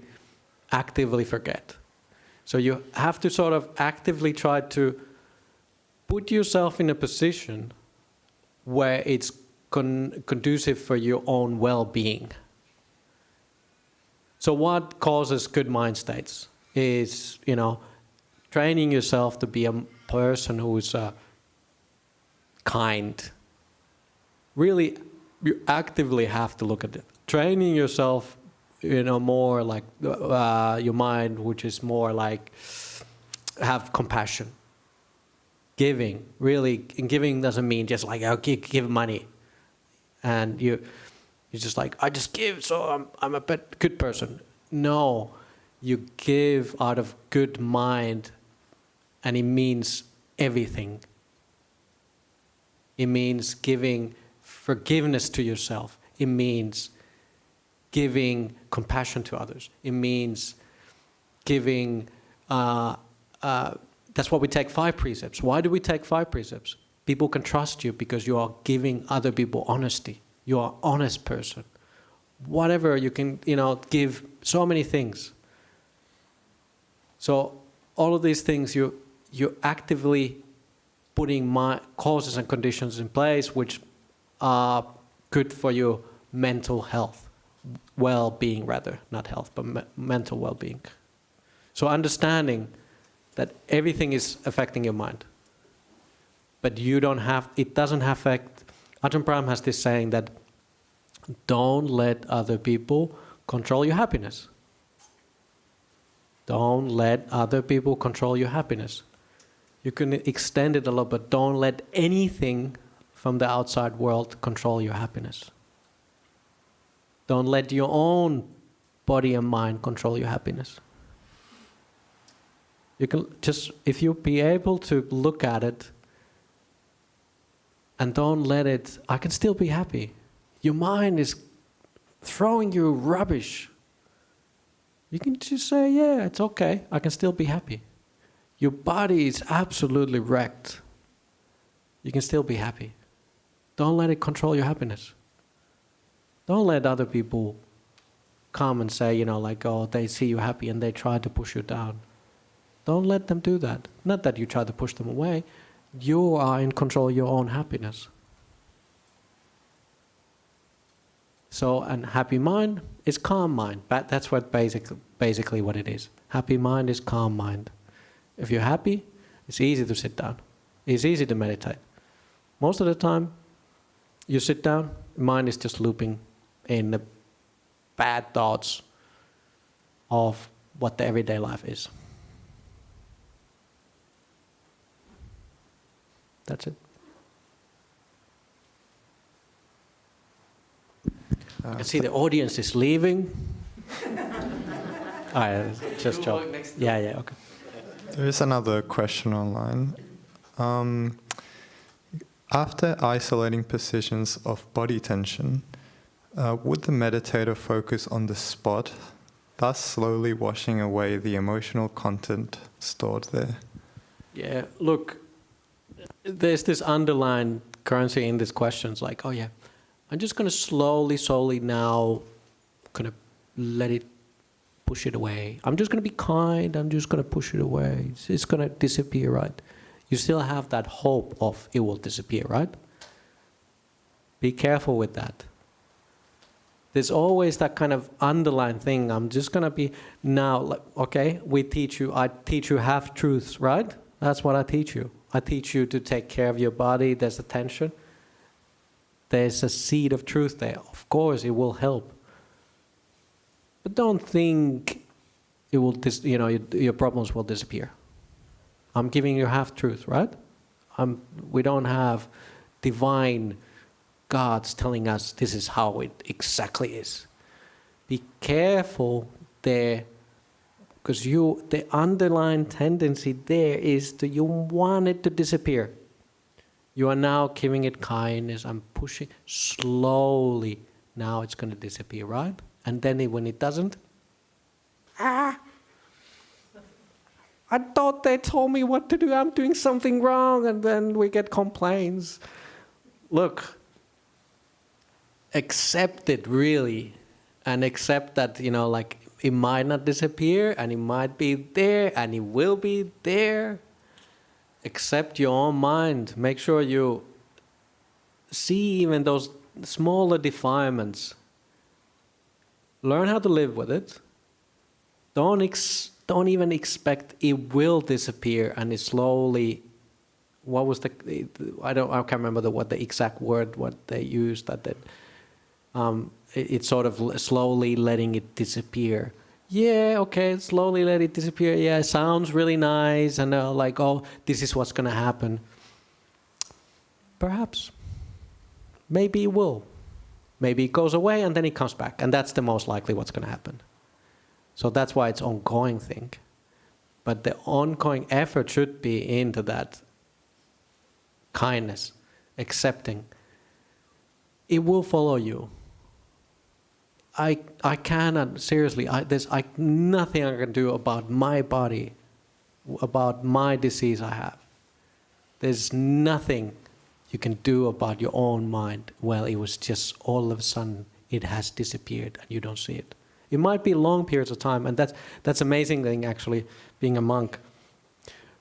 actively forget. So you have to sort of actively try to put yourself in a position where it's conducive for your own well-being. So what causes good mind states is, training yourself to be a person who's kind. Really, you actively have to look at it. Training yourself, more like your mind, which is more like have compassion. Giving, really, and giving doesn't mean just like, I'll give money. And you're just like, I just give, so I'm a good person. No, you give out of good mind, and it means everything. It means giving forgiveness to yourself. It means giving compassion to others. It means giving, that's why we take 5 precepts. Why do we take 5 precepts? People can trust you because you are giving other people honesty. You are an honest person. Whatever you can, give so many things. So all of these things, you're actively putting causes and conditions in place which are good for your mental health, well-being rather, not health, but mental well-being. So understanding that everything is affecting your mind. But it doesn't affect, Ajahn Brahm has this saying that don't let other people control your happiness. Don't let other people control your happiness. You can extend it a lot, but don't let anything from the outside world control your happiness. Don't let your own body and mind control your happiness. You can just, if you be able to look at it and don't let it, I can still be happy. Your mind is throwing you rubbish. You can just say, yeah, it's okay, I can still be happy. Your body is absolutely wrecked. You can still be happy. Don't let it control your happiness. Don't let other people come and say, oh, they see you happy and they try to push you down. Don't let them do that. Not that you try to push them away. You are in control of your own happiness. So, and happy mind is calm mind. That's what basically what it is. Happy mind is calm mind. If you're happy, it's easy to sit down. It's easy to meditate. Most of the time, you sit down, mind is just looping in the bad thoughts of what the everyday life is. That's it. I can see the audience is leaving. Just joke. Yeah, okay. There is another question online. After isolating positions of body tension, would the meditator focus on the spot, thus slowly washing away the emotional content stored there? Yeah, look, there's this underlying currency in these questions, like, oh yeah, I'm just going to slowly now kind of let it push it away. I'm just going to be kind. I'm just going to push it away. It's going to disappear, right? You still have that hope of it will disappear, right? Be careful with that. There's always that kind of underlying thing. I'm just going to be now, okay, I teach you half-truths, right? That's what I teach you. I teach you to take care of your body. There's a tension. There's a seed of truth there. Of course, it will help. But don't think it will, your problems will disappear. I'm giving you half-truth, right? We don't have divine God's telling us this is how it exactly is. Be careful there, because the underlying tendency there is that you want it to disappear. You are now giving it kindness. I'm pushing slowly. Now it's going to disappear, right? And then when it doesn't, I thought they told me what to do. I'm doing something wrong, and then we get complaints. Look. Accept it really, and accept that, it might not disappear, and it might be there, and it will be there. Accept your own mind. Make sure you see even those smaller defilements. Learn how to live with it. Don't even expect it will disappear, and it slowly. What was I can't remember what the exact word what they used that. It's sort of slowly letting it disappear. Yeah, okay, slowly let it disappear. Yeah, it sounds really nice, and this is what's going to happen. Perhaps. Maybe it will. Maybe it goes away and then it comes back, and that's the most likely what's going to happen. So that's why it's an ongoing thing. But the ongoing effort should be into that kindness, accepting. It will follow you. I cannot, seriously, there's nothing I can do about my body, about my disease I have. There's nothing you can do about your own mind. Well, it was just all of a sudden it has disappeared and you don't see it. It might be long periods of time, and that's amazing thing actually, being a monk.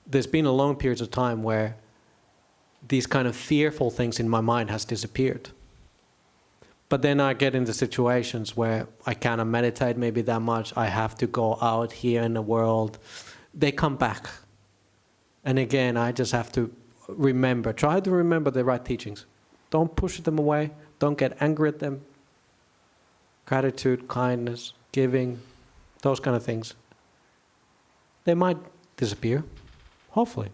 There's been a long periods of time where these kind of fearful things in my mind has disappeared. But then I get into situations where I cannot meditate maybe that much. I have to go out here in the world. They come back. And again, I just have to try to remember the right teachings. Don't push them away. Don't get angry at them. Gratitude, kindness, giving, those kind of things. They might disappear, hopefully.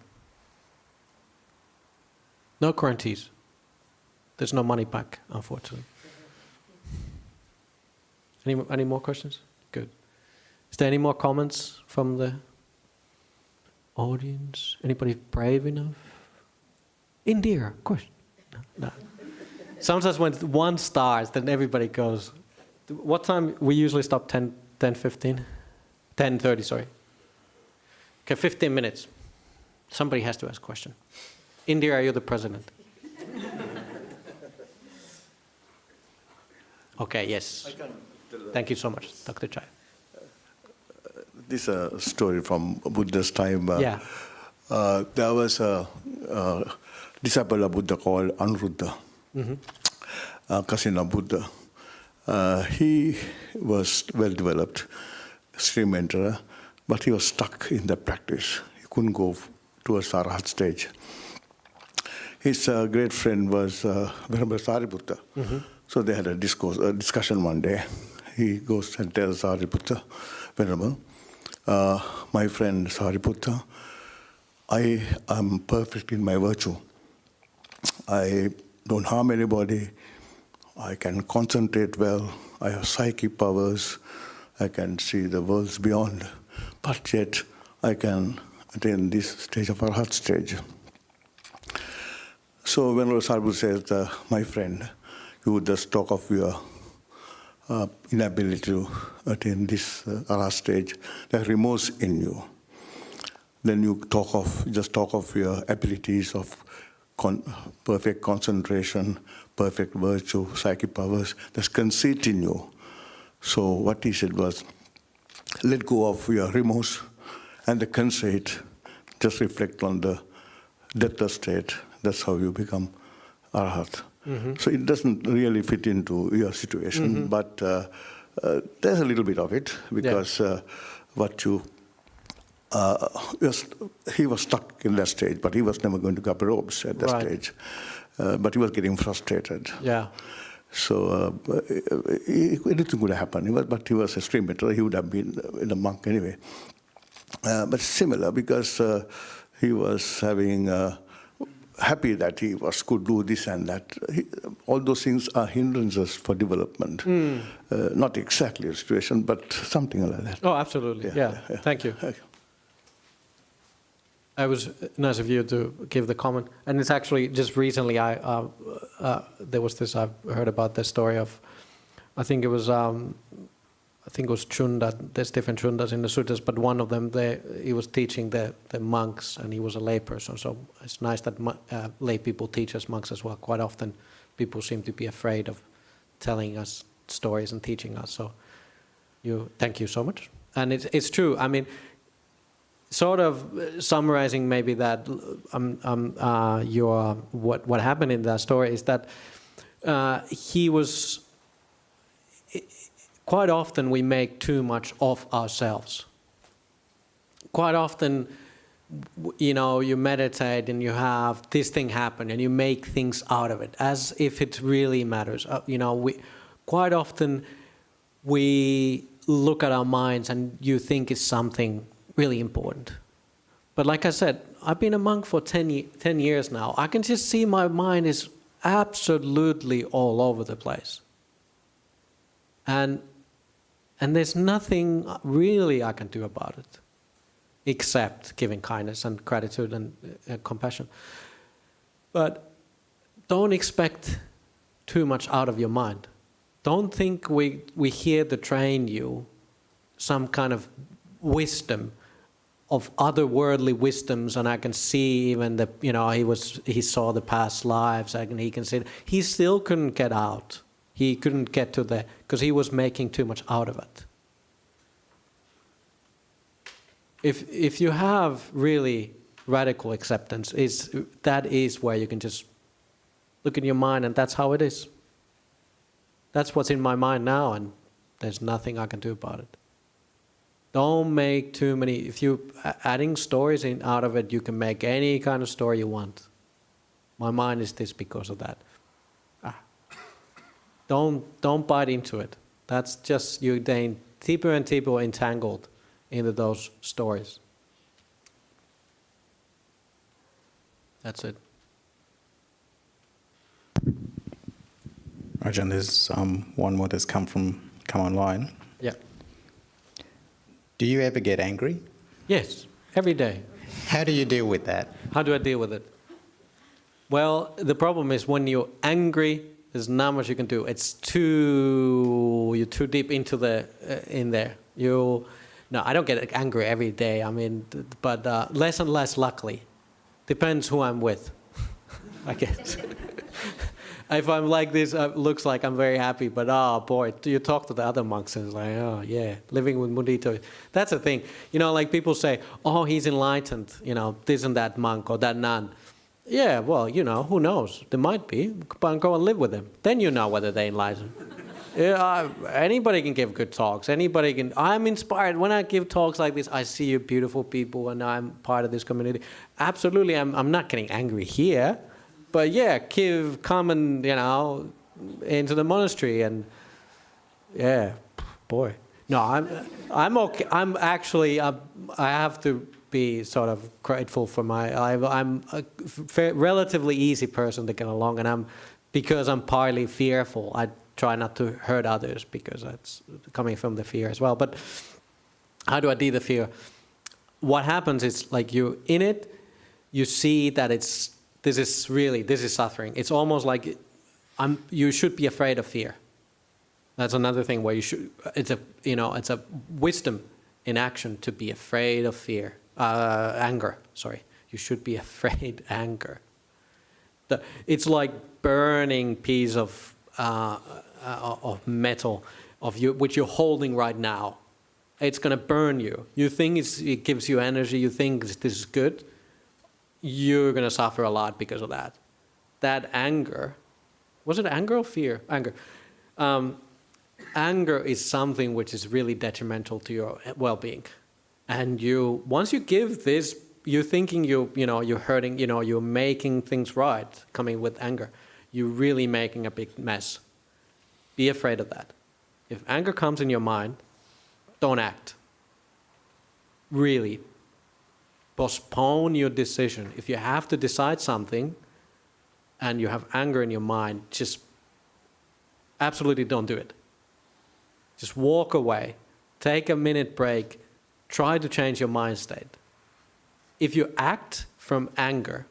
No guarantees. There's no money back, unfortunately. Any more questions? Good. Is there any more comments from the audience? Anybody brave enough? India, of course. No. Sometimes when one starts, then everybody goes. What time? We usually stop 10:15? 10:30, sorry. Okay, 15 minutes. Somebody has to ask a question. India, are you the president? Okay, yes. Thank you so much, Dr. Chai. This is a story from Buddha's time. Yeah. There was a disciple of Buddha called Anuruddha, cousin of Buddha. He was well-developed, stream enterer, but he was stuck in that practice. He couldn't go towards the Arahat stage. His great friend was Venerable Sariputta. So they had a discussion one day. He goes and tells Sariputta, Venerable, my friend Sariputta, I am perfect in my virtue. I don't harm anybody. I can concentrate well. I have psychic powers. I can see the worlds beyond. But yet, I can attain this stage of Arhat stage. So when Lord Sariputta says, my friend, you just talk of your inability to attain this Arhat stage, that remorse in you. Then you just talk of your abilities of perfect concentration, perfect virtue, psychic powers. There's conceit in you. So what he said was, let go of your remorse and the conceit, just reflect on the deathless state. That's how you become arhat. So it doesn't really fit into your situation, but there's a little bit of it, because he was stuck in that stage, but he was never going to get robes at that stage. But he was getting frustrated. Yeah. So anything could happen. But he was a stream better. He would have been a monk anyway. But similar, because he was having happy that he could do this and that. All those things are hindrances for development. Not exactly a situation, but something like that. Oh, absolutely. Yeah. Thank you. It was nice of you to give the comment. And it's actually just recently there was this, I've heard about the story of, I think it was Chunda. There's different Chundas in the sutras, but one of them, he was teaching the monks, and he was a layperson. So it's nice that lay people teach us monks as well. Quite often people seem to be afraid of telling us stories and teaching us. So thank you so much. And it's true. I mean, sort of summarizing maybe that what happened in that story is that he was. Quite often we make too much of ourselves. Quite often, you meditate and you have this thing happen and you make things out of it as if it really matters. Quite often we look at our minds and you think it's something really important. But like I said, I've been a monk for 10 years now. I can just see my mind is absolutely all over the place. And there's nothing really I can do about it, except giving kindness and gratitude and compassion. But don't expect too much out of your mind. Don't think we here to train you some kind of wisdom, of otherworldly wisdoms, and I can see even that he saw the past lives, and he can see he still couldn't get out. He couldn't get to because he was making too much out of it. If you have really radical acceptance, that is where you can just look in your mind, and that's how it is. That's what's in my mind now, and there's nothing I can do about it. Don't make too many. If you're adding stories out of it, you can make any kind of story you want. My mind is this because of that. Don't bite into it. That's just you getting deeper and deeper entangled into those stories. That's it. Ajahn, there's one more that's come online. Yeah. Do you ever get angry? Yes, every day. How do you deal with that? How do I deal with it? Well, the problem is when you're angry, there's not much you can do. You're too deep into in there. No, I don't get angry every day. I mean, but less and less, luckily. Depends who I'm with, I guess. If I'm like this, it looks like I'm very happy, but boy, you talk to the other monks and it's like, oh yeah, living with Mudito. That's the thing. Like people say, oh, he's enlightened, this and that monk or that nun. Yeah, well, who knows? There might be, but go and live with them. Then you know whether they're enlightened. Anybody can give good talks. Anybody can. I'm inspired. When I give talks like this, I see you beautiful people and I'm part of this community. Absolutely, I'm not getting angry here. But yeah, come and, into the monastery and, yeah, boy. No, I'm okay. I'm actually, I have to be sort of grateful for I'm a relatively easy person to get along, and because I'm partly fearful, I try not to hurt others because that's coming from the fear as well. But how do I deal with the fear? What happens is like you're in it, you see that this is suffering. It's almost like you should be afraid of fear. That's another thing where it's a wisdom in action to be afraid of fear. Anger, sorry. You should be afraid anger. It's like burning piece of metal which you're holding right now. it's going to burn you. You think it gives you energy, you think this is good, you're going to suffer a lot because of that. That anger, was it anger or fear? Anger. Anger is something which is really detrimental to your well-being. And once you give this, you're thinking you're hurting, you're making things right, coming with anger. You're really making a big mess. Be afraid of that. If anger comes in your mind, don't act. Really. Postpone your decision. If you have to decide something and you have anger in your mind, just absolutely don't do it. Just walk away. Take a minute break. Try to change your mind state. If you act from anger,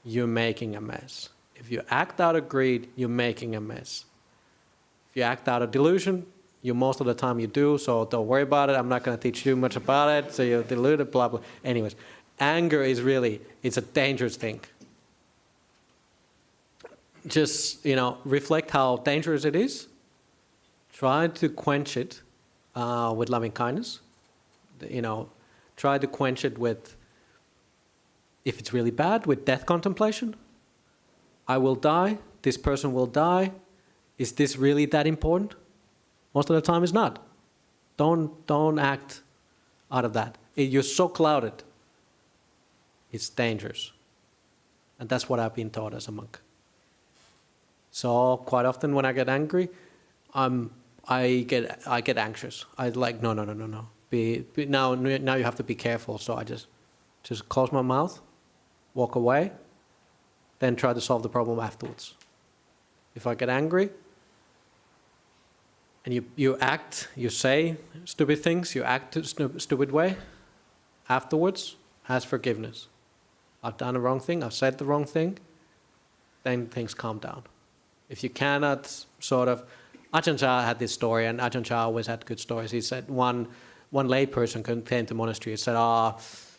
you're making a mess. If you act out of greed, you're making a mess. If you act out of delusion, most of the time you do, so don't worry about it. I'm not going to teach you much about it, so you're deluded, blah, blah. Anyways, anger is it's a dangerous thing. Just, reflect how dangerous it is. Try to quench it with loving kindness. Try to quench it with, if it's really bad, with death contemplation. I will die, this person will die. Is this really that important? Most of the time it's not. Don't act out of that. You're so clouded. It's dangerous. And that's what I've been taught as a monk. So quite often when I get angry, I get anxious. I like, no. Now you have to be careful. So I just close my mouth, walk away, then try to solve the problem afterwards. If I get angry, and you act, you say stupid things, you act a stupid way, afterwards, ask forgiveness. I've done the wrong thing, I've said the wrong thing, then things calm down. If you cannot Ajahn Chah had this story, and Ajahn Chah always had good stories. He said one layperson came to the monastery and said,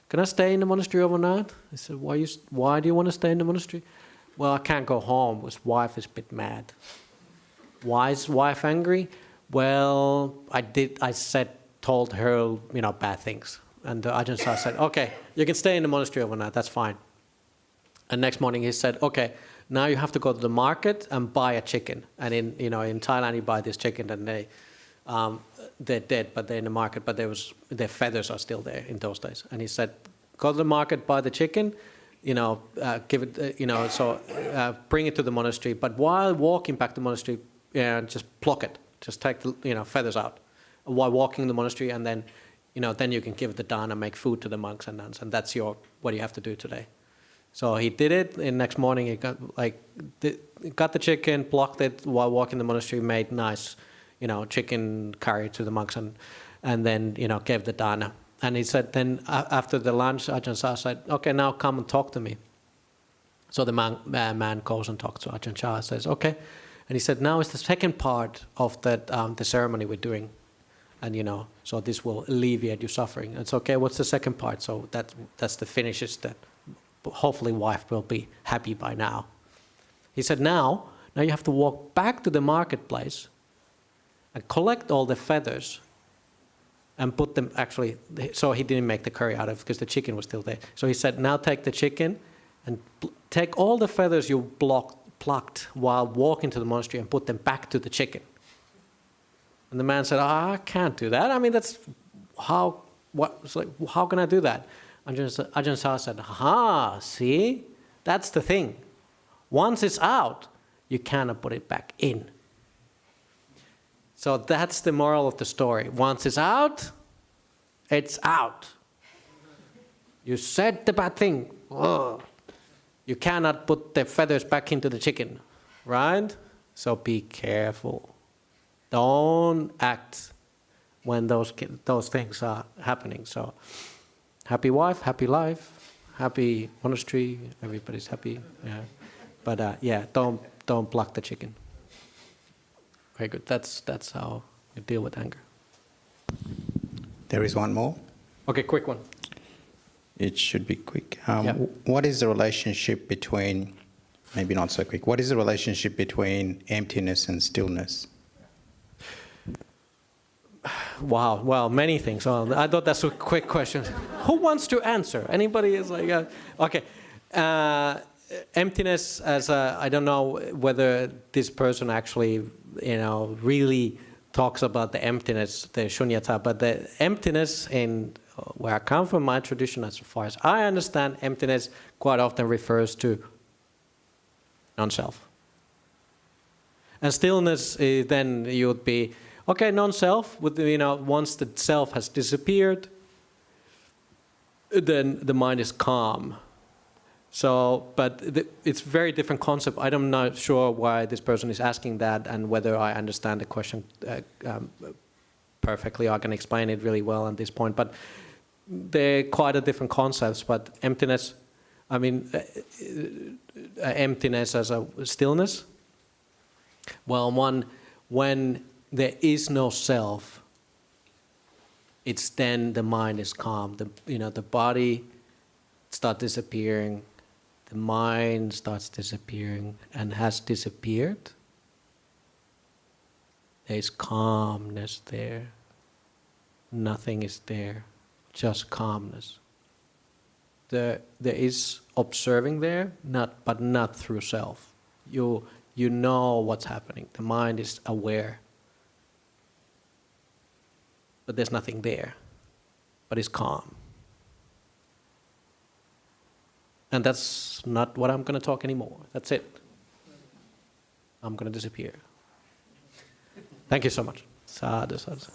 can I stay in the monastery overnight? He said, why do you want to stay in the monastery? Well, I can't go home, his wife is a bit mad. Why is wife angry? Well, told her, bad things. And Ajahn Chah said, okay, you can stay in the monastery overnight, that's fine. And next morning he said, okay, now you have to go to the market and buy a chicken. And in Thailand you buy this chicken and they're dead, but they're in the market, but their feathers are still there in those days. And he said, go to the market, buy the chicken, give it, bring it to the monastery. But while walking back to the monastery, just pluck it. Just take the feathers out while walking the monastery, and then then you can give the dana, make food to the monks and nuns, and that's what you have to do today. So he did it, and next morning he got the chicken, plucked it while walking the monastery, made nice chicken curry to the monks, and then gave the dana. And he said then after the lunch, Ajahn Chah said, okay, now come and talk to me. So the man goes and talks to Ajahn Chah, says, okay. And he said, now is the second part of the ceremony we're doing. And so this will alleviate your suffering. And it's okay, what's the second part? So that's the finishes that hopefully wife will be happy by now. He said, now you have to walk back to the marketplace and collect all the feathers and put them, so he didn't make the curry out of it because the chicken was still there. So he said, now take the chicken and take all the feathers you plucked while walking to the monastery and put them back to the chicken. And the man said, I can't do that. I mean, how can I do that? Ajahn Chah said, see, that's the thing. Once it's out, you cannot put it back in. So that's the moral of the story. Once it's out, it's out. You said the bad thing. Oh. You cannot put the feathers back into the chicken, right? So be careful. Don't act when those things are happening. So happy wife, happy life, happy monastery, everybody's happy. Yeah. But don't pluck the chicken. Very good. That's how you deal with anger. There is one more. Okay, quick one. It should be quick. What is the relationship between, maybe not so quick, what is the relationship between emptiness and stillness? Wow, well, many things. Well, I thought that's a quick question. Who wants to answer? Anybody is like, okay. Emptiness as I don't know whether this person actually, really talks about the emptiness, the shunyata, but the emptiness in where I come from, my tradition, as far as I understand, emptiness quite often refers to non-self. And stillness is then you would be, okay, non-self, with once the self has disappeared, then the mind is calm. So, but it's a very different concept. I'm not sure why this person is asking that and whether I understand the question perfectly, or I can explain it really well at this point. But they're quite a different concepts. But emptiness, emptiness as a stillness. Well, when there is no self, it's then the mind is calm. The body starts disappearing. The mind starts disappearing and has disappeared. There's calmness there. Nothing is there, just calmness. There is observing there, but not through self. You know what's happening. The mind is aware. But there's nothing there. But it's calm. And that's not what I'm going to talk anymore. That's it. I'm going to disappear. Thank you so much. Sadhu, sadhu.